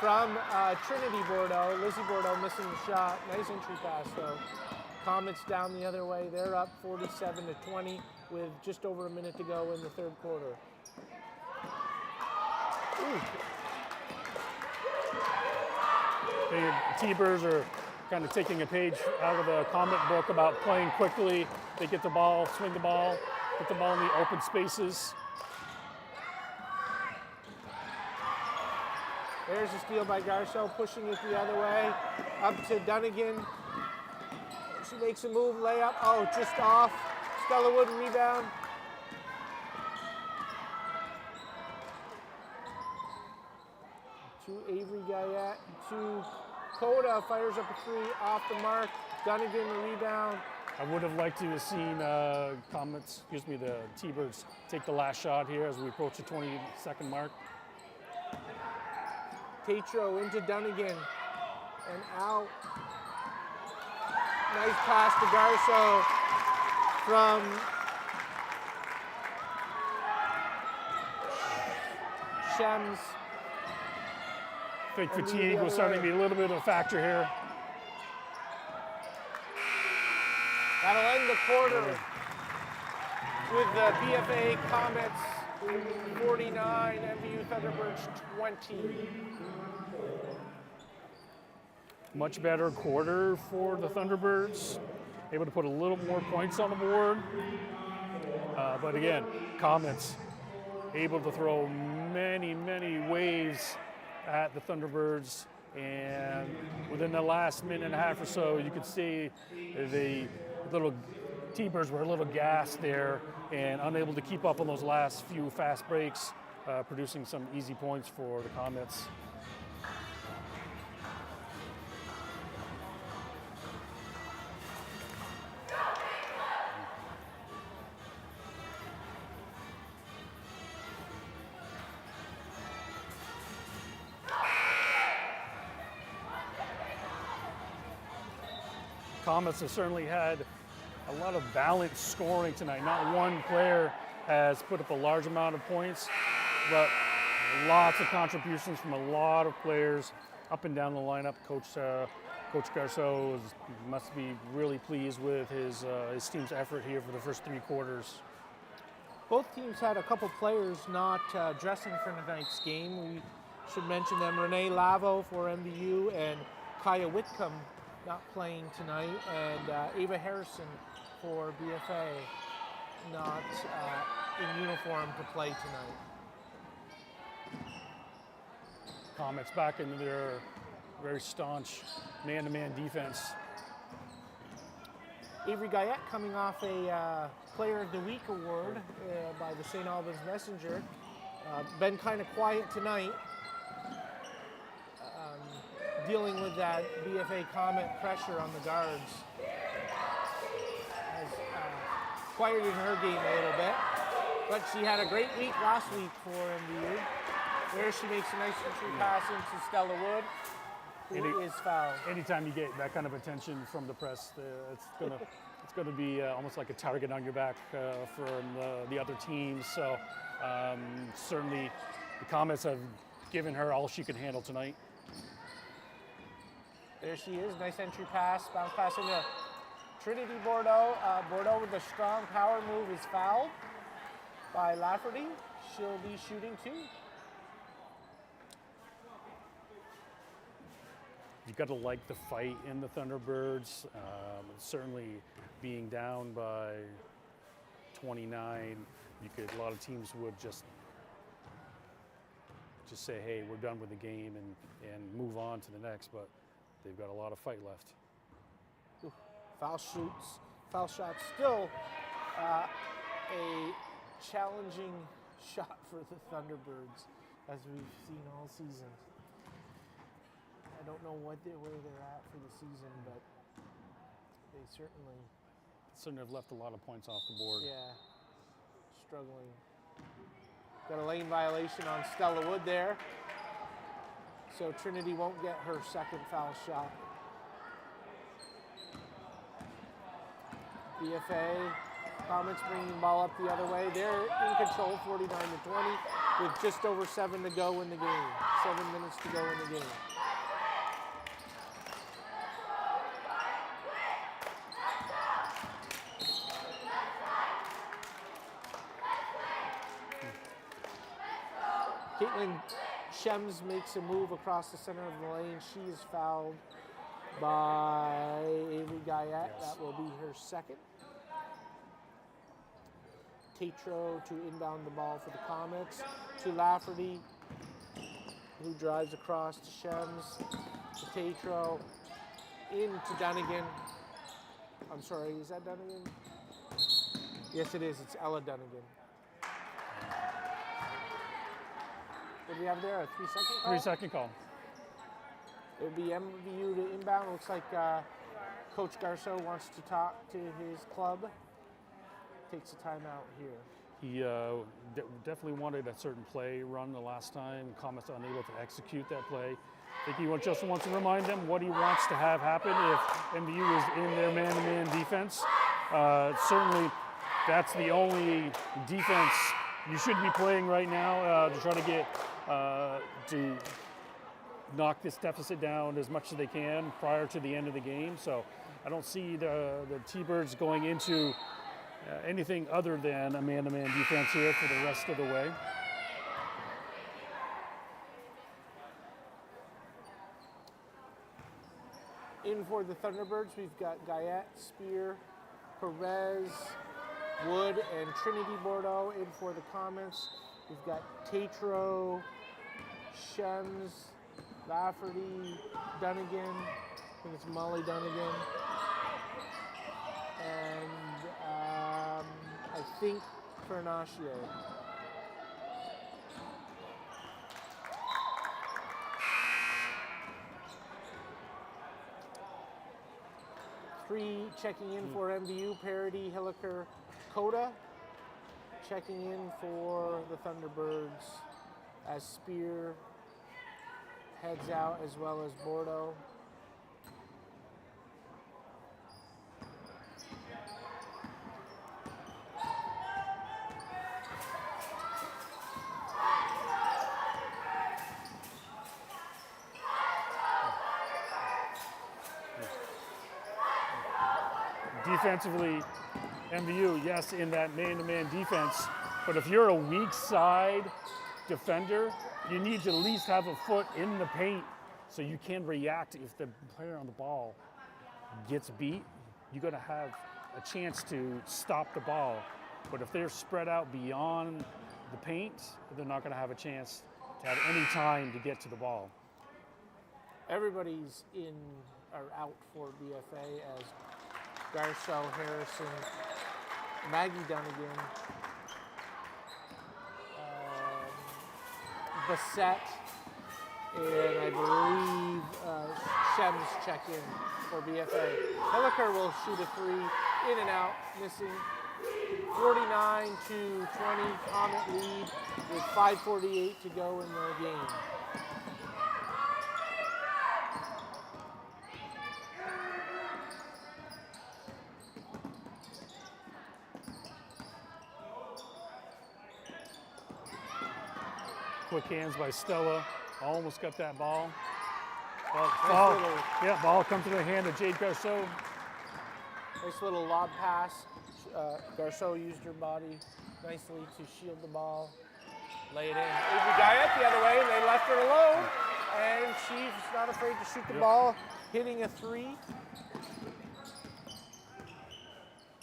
from Trinity Bordeaux. Lizzie Bordeaux missing the shot. Nice entry pass though. Comets down the other way. They're up 47 to 20 with just over a minute to go in the third quarter. The T-Birds are kind of taking a page out of the Comet book about playing quickly. They get the ball, swing the ball, get the ball in the open spaces. There's a steal by Garceau, pushing it the other way. Up to Donegan. She makes a move, layup. Oh, just off. Stella Wood rebound. To Avery Guyette. To Coda, fires up a three, off the mark. Donegan the rebound. I would have liked to have seen the T-Birds take the last shot here as we approach the 20-second mark. Tatro into Donegan and out. Nice pass to Garceau from Shems. I think fatigue was starting to be a little bit of a factor here. That'll end the quarter with the BFA Comets 49, MVU Thunderbirds 20. Much better quarter for the Thunderbirds. Able to put a little more points on the board. But again, Comets able to throw many, many waves at the Thunderbirds, and within the last minute and a half or so, you could see the little T-Birds were a little gassed there and unable to keep up on those last few fast breaks, producing some easy points for the Comets. Comets have certainly had a lot of balanced scoring tonight. Not one player has put up a large amount of points, but lots of contributions from a lot of players up and down the lineup. Coach Garceau must be really pleased with his team's effort here for the first 3 quarters. Both teams had a couple players not dressing for tonight's game. We should mention them: Renee Lavo for MVU and Kaya Whitcomb not playing tonight, and Ava Harrison for BFA not in uniform to play tonight. Comets back into their very staunch man-to-man defense. Avery Guyette coming off a Player of the Week award by the St. Albans Messenger. Been kind of quiet tonight, dealing with that BFA Comet pressure on the guards. Has quieted her game a little bit, but she had a great week last week for MVU. There she makes a nice entry pass into Stella Wood, who is fouled. Anytime you get that kind of attention from the press, it's gonna be almost like a target on your back from the other teams. So certainly the Comets have given her all she can handle tonight. There she is, nice entry pass, bounce pass into Trinity Bordeaux. Bordeaux with a strong power move is fouled by Lafferty. She'll be shooting 2. You got to like the fight in the Thunderbirds. Certainly being down by 29, a lot of teams would just say, hey, we're done with the game and move on to the next, but they've got a lot of fight left. Ooh, foul shot, still a challenging shot for the Thunderbirds, as we've seen all season. I don't know where they're at for the season, but they certainly have left a lot of points off the board. Yeah, struggling. Got a lane violation on Stella Wood there, so Trinity won't get her second foul shot. BFA Comets bringing the ball up the other way. They're in control, 49-20, with just over 7 to go in the game. 7 minutes to go in the game. Caitlin Shems makes a move across the center of the lane. She is fouled by Avery Guyette. Yes. That will be her second. Tatro to inbound the ball for the Comets. To Lafferty, who drives across to Shems. To Tatro. Into Dunnigan. I'm sorry, is that Dunnigan? Yes, it is. It's Ella Dunnigan. What do we have there? A 3-second call? 3-second call. It would be MVU to inbound. Looks like Coach Garceau wants to talk to his club. Takes a timeout here. He definitely wanted a certain play run the last time. Comets unable to execute that play. I think he just wants to remind them what he wants to have happen if MVU is in their man-to-man defense. Certainly, that's the only defense you should be playing right now to try to get to knock this deficit down as much as they can prior to the end of the game. So I don't see the T-Birds going into anything other than a man-to-man defense here for the rest of the way. In for the Thunderbirds, we've got Guyette, Spear, Perez, Wood, and Trinity Bordeaux. In for the Comets, we've got Tatro, Shems, Lafferty, Dunnigan, I think it's Molly Dunnigan, and I think Fernaccio. Three checking in for MVU, Parody, Hilliker, Coda. Checking in for the Thunderbirds as Spear heads out, as well as Bordeaux. Defensively, MVU, yes, in that man-to-man defense, but if you're a weak side defender, you need to at least have a foot in the paint so you can react. If the player on the ball gets beat, you got to have a chance to stop the ball. But if they're spread out beyond the paint, they're not going to have a chance to have any time to get to the ball. Everybody's in or out for BFA as Garceau, Harrison, Maggie Dunnigan, Bassett, and I believe Shems check in for BFA. Hilliker will shoot a three, in and out, missing. 49 to 20, Comet lead with 5:48 to go in the game. Quick hands by Stella. Almost got that ball. Nice Ball come to the hand of Jade Garceau. Nice little lob pass. Garceau used her body nicely to shield the ball. Lay it in. Avery Guyette the other way. They left her alone. And she's not afraid to shoot the ball, hitting a three.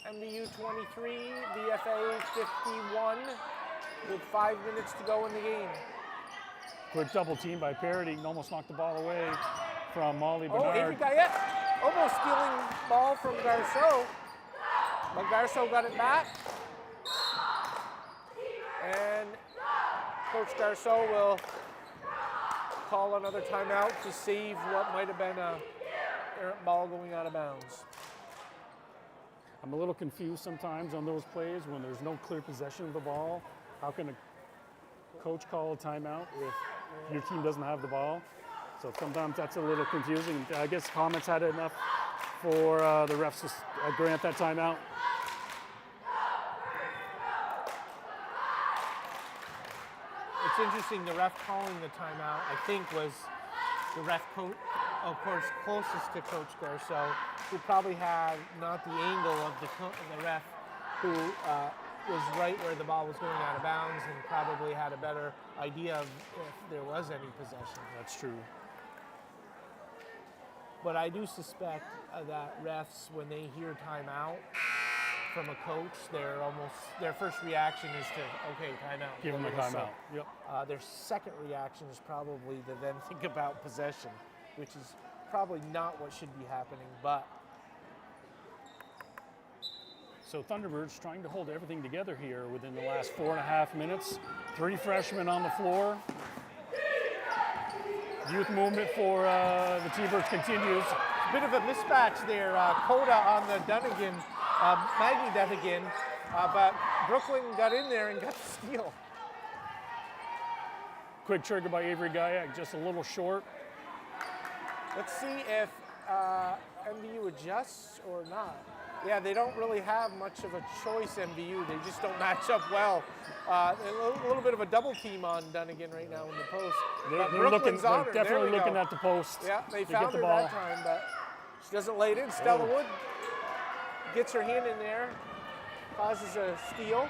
MVU 23, BFA 51, with 5 minutes to go in the game. Quick double team by Parody. Almost knocked the ball away from Molly Oh, Avery Bernard. Guyette almost stealing ball from Garceau. But Garceau got it back. And Coach Garceau will call another timeout to save what might have been a errant ball going out of bounds. I'm a little confused sometimes on those plays when there's no clear possession of the ball. How can a coach call a timeout if your team doesn't have the ball? So sometimes that's a little confusing. I guess Comets had enough for the refs to grant that timeout. It's interesting, the ref calling the timeout, I think, was the ref, of course, closest to Coach Garceau, who probably had not the angle of the ref, who was right where the ball was going out of bounds and probably had a better idea of if there was any possession. That's true. But I do suspect that refs, when they hear timeout from a coach, their first reaction is to, okay, timeout. Give them a timeout. Yep. Their second reaction is probably to then think about possession, which is probably not what should be happening, but. So Thunderbirds trying to hold everything together here within the last 4.5 minutes. 3 freshmen on the floor. Youth movement for the T-Birds continues. A bit of a mismatch there. Coda on the Dunnigan, Maggie Dunnigan, but Brooklyn got in there and got the steal. Quick trigger by Avery Guyette, just a little short. Let's see if MVU adjusts or not. Yeah, they don't really have much of a choice, MVU. They just don't match up well. A little bit of a double team on Dunnigan right now in the post. They're definitely looking at the post. Yeah, they to found get the her ball. that time, but she doesn't lay it in. Stella Wood gets her hand in there, causes a steal.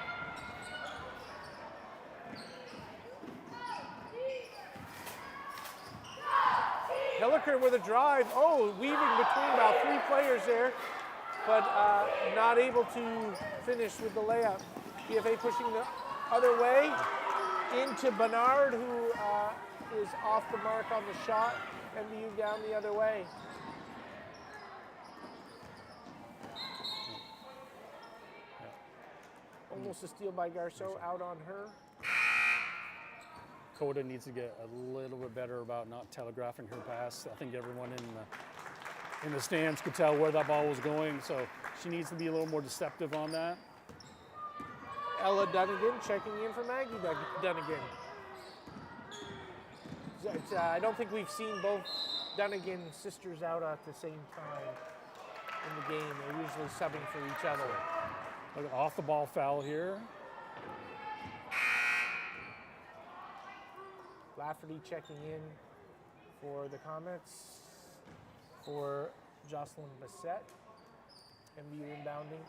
Hilliker with a drive. Oh, weaving between about 3 players there, but not able to finish with the layup. BFA pushing the other way into Bernard, who is off the mark on the shot. MVU down the other way. Almost a steal by Garceau, out on her. Coda needs to get a little bit better about not telegraphing her pass. I think everyone in the stands could tell where that ball was going, so she needs to be a little more deceptive on that. Ella Dunnigan checking in for Maggie Dunnigan. I don't think we've seen both Dunnigan sisters out at the same time in the game. They're usually subbing for each other. Look, off the ball foul here. Lafferty checking in for the Comets for Jocelyn Bassett. MVU inbounding.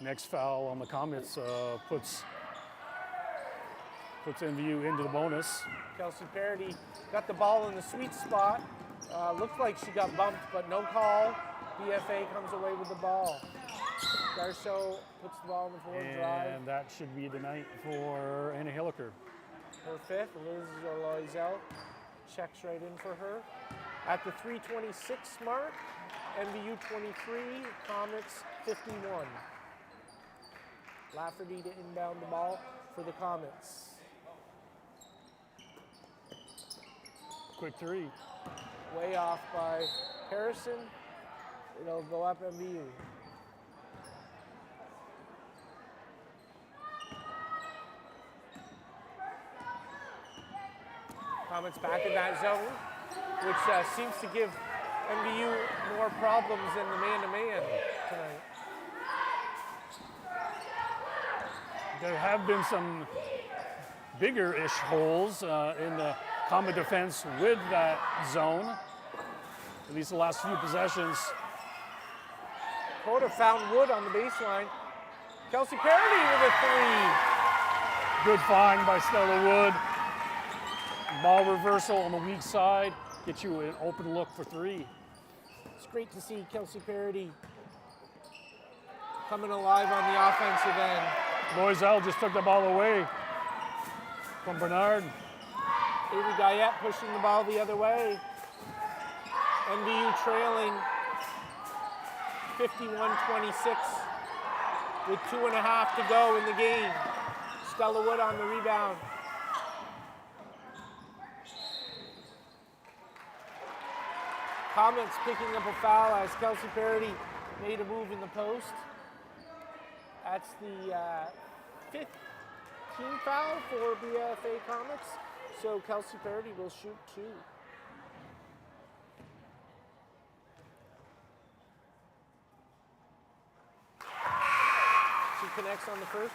Next foul on the Comets puts MVU into the bonus. Kelsey Parody got the ball in the sweet spot. Looked like she got bumped, but no call. BFA comes away with the ball. Garceau puts the ball in the forward drive. And that should be the night for Anna Hilliker. Her fifth, Liz Loisel checks right in for her. At the 3:26 mark, MVU 23, Comets 51. Lafferty to inbound the ball for the Comets. Quick three. Way off by Harrison. It'll go up MVU. Comets back in that zone, which seems to give MVU more problems than the man-to-man tonight. There have been some bigger-ish holes in the Comet defense with that zone, at least the last few possessions. Coda found Wood on the baseline. Kelsey Parody with a three. Good find by Stella Wood. Ball reversal on the weak side, get you an open look for three. It's great to see Kelsey Parody coming alive on the offensive end. Loisel just took the ball away from Bernard. Avery Guyette pushing the ball the other way. MVU trailing 51-26 with 2.5 to go in the game. Stella Wood on the rebound. Comets picking up a foul as Kelsey Parody made a move in the post. That's the 15th team foul for BFA Comets. So Kelsey Parody will shoot two. She connects on the first.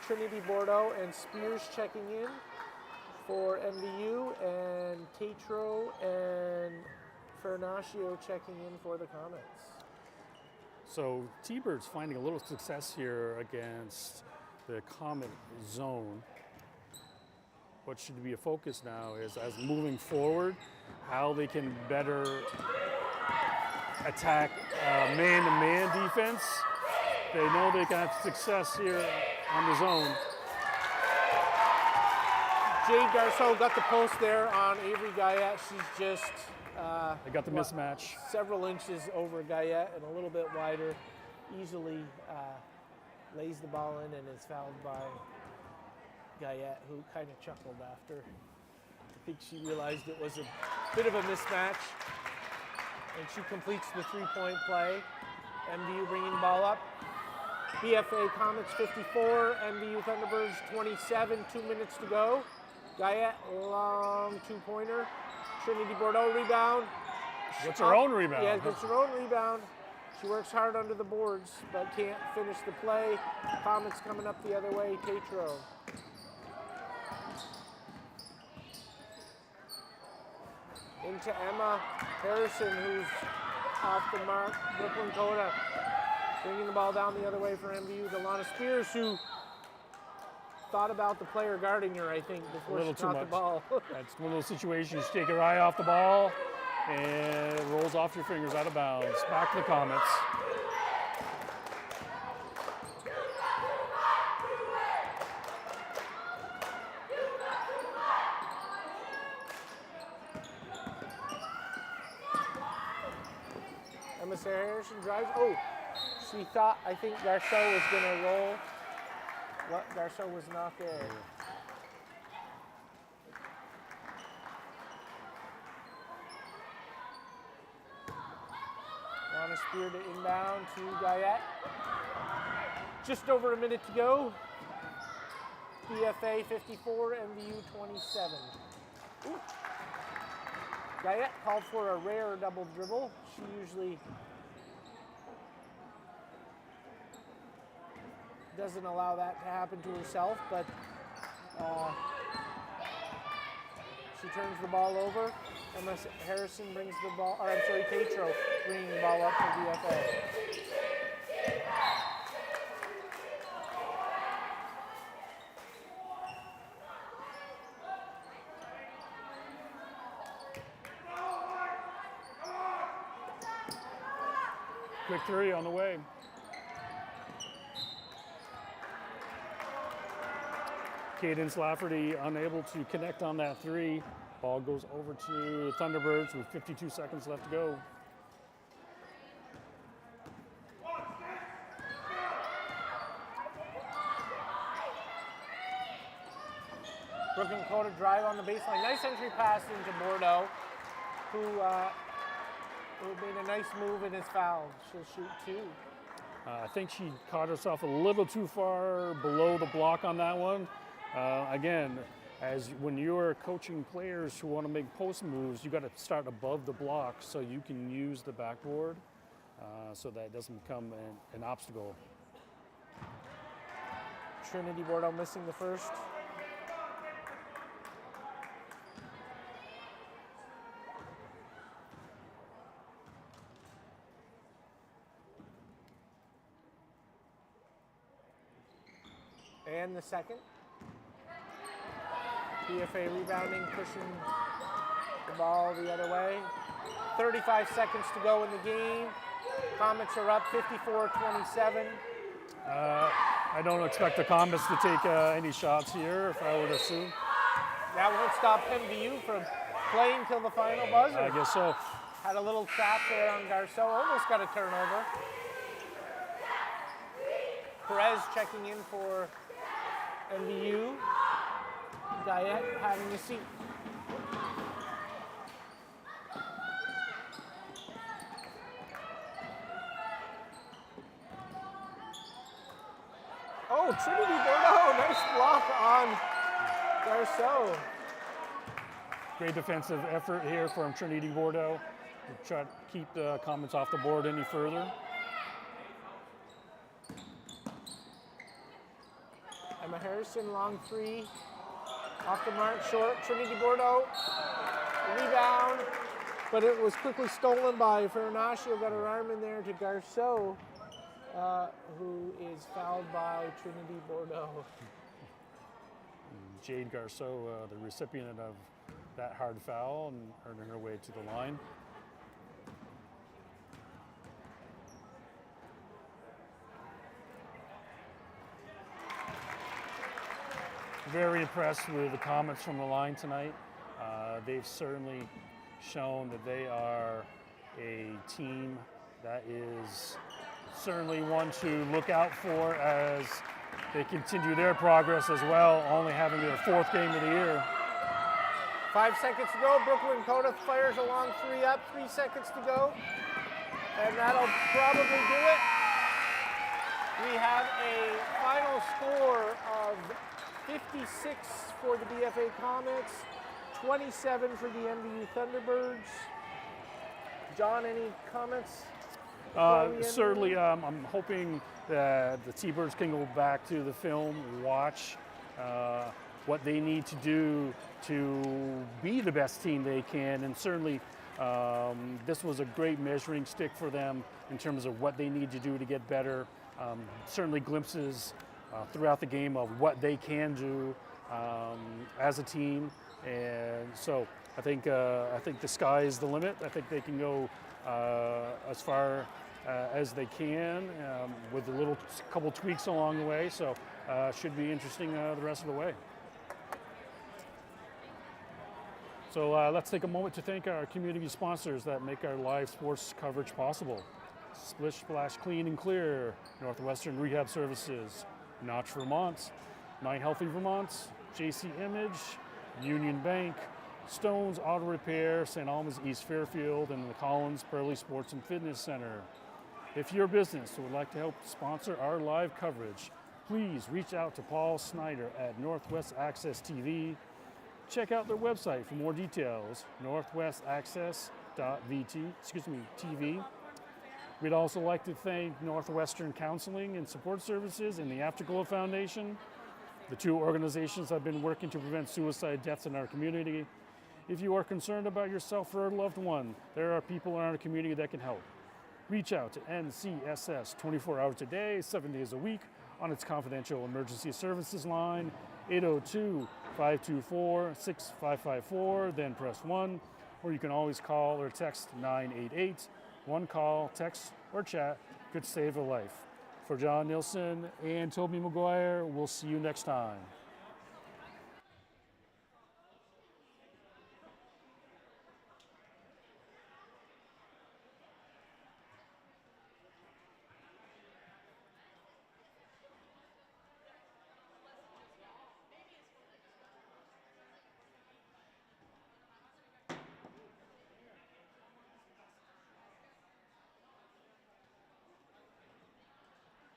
Trinity Bordeaux and Spears checking in for MVU, and Tatro and Fernaccio checking in for the Comets. So T-Bird's finding a little success here against the Comet zone. What should be a focus now is, as moving forward, how they can better attack man-to-man defense. They know they can have success here on the zone. Jade Garceau got the post there on Avery Guyette. She's just They got the mismatch. several inches over Guyette and a little bit wider. Easily lays the ball in and is fouled by Guyette, who kind of chuckled after. I think she realized it was a bit of a mismatch. And she completes the three-point play. MVU bringing the ball up. BFA Comets 54, MVU Thunderbirds 27, 2 minutes to go. Guyette, long two-pointer. Trinity Bordeaux rebound. Gets her own rebound. Yeah, gets her own rebound. She works hard under the boards, but can't finish the play. Comets coming up the other way, Tatro. Into Emma Harrison, who's off the mark. Brooklyn Coda bringing the ball down the other way for MVU. Delana Spears, who thought about the player guarding her, I think, before she caught the ball. That's one of those situations, you take your eye off the ball, and it rolls off your fingers out of bounds. Back to the Comets. Sarah Harrison drives. Oh, she thought, I think Garceau was going to roll. What? Garceau was not there. On a spear to inbound to Guyette. Just over a minute to go. BFA 54, MVU 27. Ooh. Guyette called for a rare double dribble. She usually doesn't allow that to happen to herself, but she turns the ball over. Emma Harrison brings the ball, or I'm sorry, Tatro bringing the ball up to BFA. Quick three on the way. Cadence Lafferty unable to connect on that three. Ball goes over to Thunderbirds with 52 seconds left to go. Brooklyn Coda drive on the baseline. Nice entry pass into Bordeaux, who made a nice move in his foul. She'll shoot two. I think she caught herself a little too far below the block on that one. Again, as when you're coaching players who want to make post moves, you got to start above the block so you can use the backboard so that it doesn't become an obstacle. Trinity Bordeaux missing the first. And the second. BFA rebounding, pushing the ball the other way. 35 seconds to go in the game. Comets are up 54-27. I don't expect the Comets to take any shots here, if I would assume. That won't stop MVU from playing till the final buzzer. I guess so. Had a little trap there on Garceau, almost got a turnover. Perez checking in for MVU. Guyette having a seat. Oh, Trinity Bordeaux, nice block on Garceau. Great defensive effort here from Trinity Bordeaux to try to keep the Comets off the board any further. Emma Harrison, long three. Off the mark, short. Trinity Bordeaux, rebound, but it was quickly stolen by Fernacio. Got her arm in there to Garceau, who is fouled by Trinity Bordeaux. Jade Garceau, the recipient of that hard foul, and earning her way to the line. Very impressed with the Comets from the line tonight. They've certainly shown that they are a team that is certainly one to look out for as they continue their progress as well, only having their fourth game of the year. 5 seconds to go. Brooklyn Coda fires a long three up. 3 seconds to go. And that'll probably do it. We have a final score of 56 for the BFA Comets, 27 for the MVU Thunderbirds. John, any comments? Certainly, I'm hoping that the T-Birds can go back to the film, watch what they need to do to be the best team they can, and certainly this was a great measuring stick for them in terms of what they need to do to get better. Certainly glimpses throughout the game of what they can do as a team, and so I think the sky is the limit. I think they can go as far as they can with a couple tweaks along the way. So should be interesting the rest of the way. So let's take a moment to thank our community sponsors that make our live sports coverage possible. Splish Splash Clean and Clear, Northwestern Rehab Services, Notch Vermont, My Healthy Vermont, JC Image, Union Bank, Stones Auto Repair, St. Albans East Fairfield, and the Collins Pearly Sports and Fitness Center. If your business would like to help sponsor our live coverage, please reach out to Paul Snyder at Northwest Access TV. Check out their website for more details, northwestaccess.TV. We'd also like to thank Northwestern Counseling and Support Services and the Afterglow Foundation. The two organizations have been working to prevent suicide deaths in our community. If you are concerned about yourself or a loved one, there are people in our community that can help. Reach out to NCSS 24 hours a day, 7 days a week on its confidential emergency services line, 802-524-6554, then press 1, or you can always call or text 988. One call, text, or chat could save a life. For John Nilsson and Toby McGuire, we'll see you next time.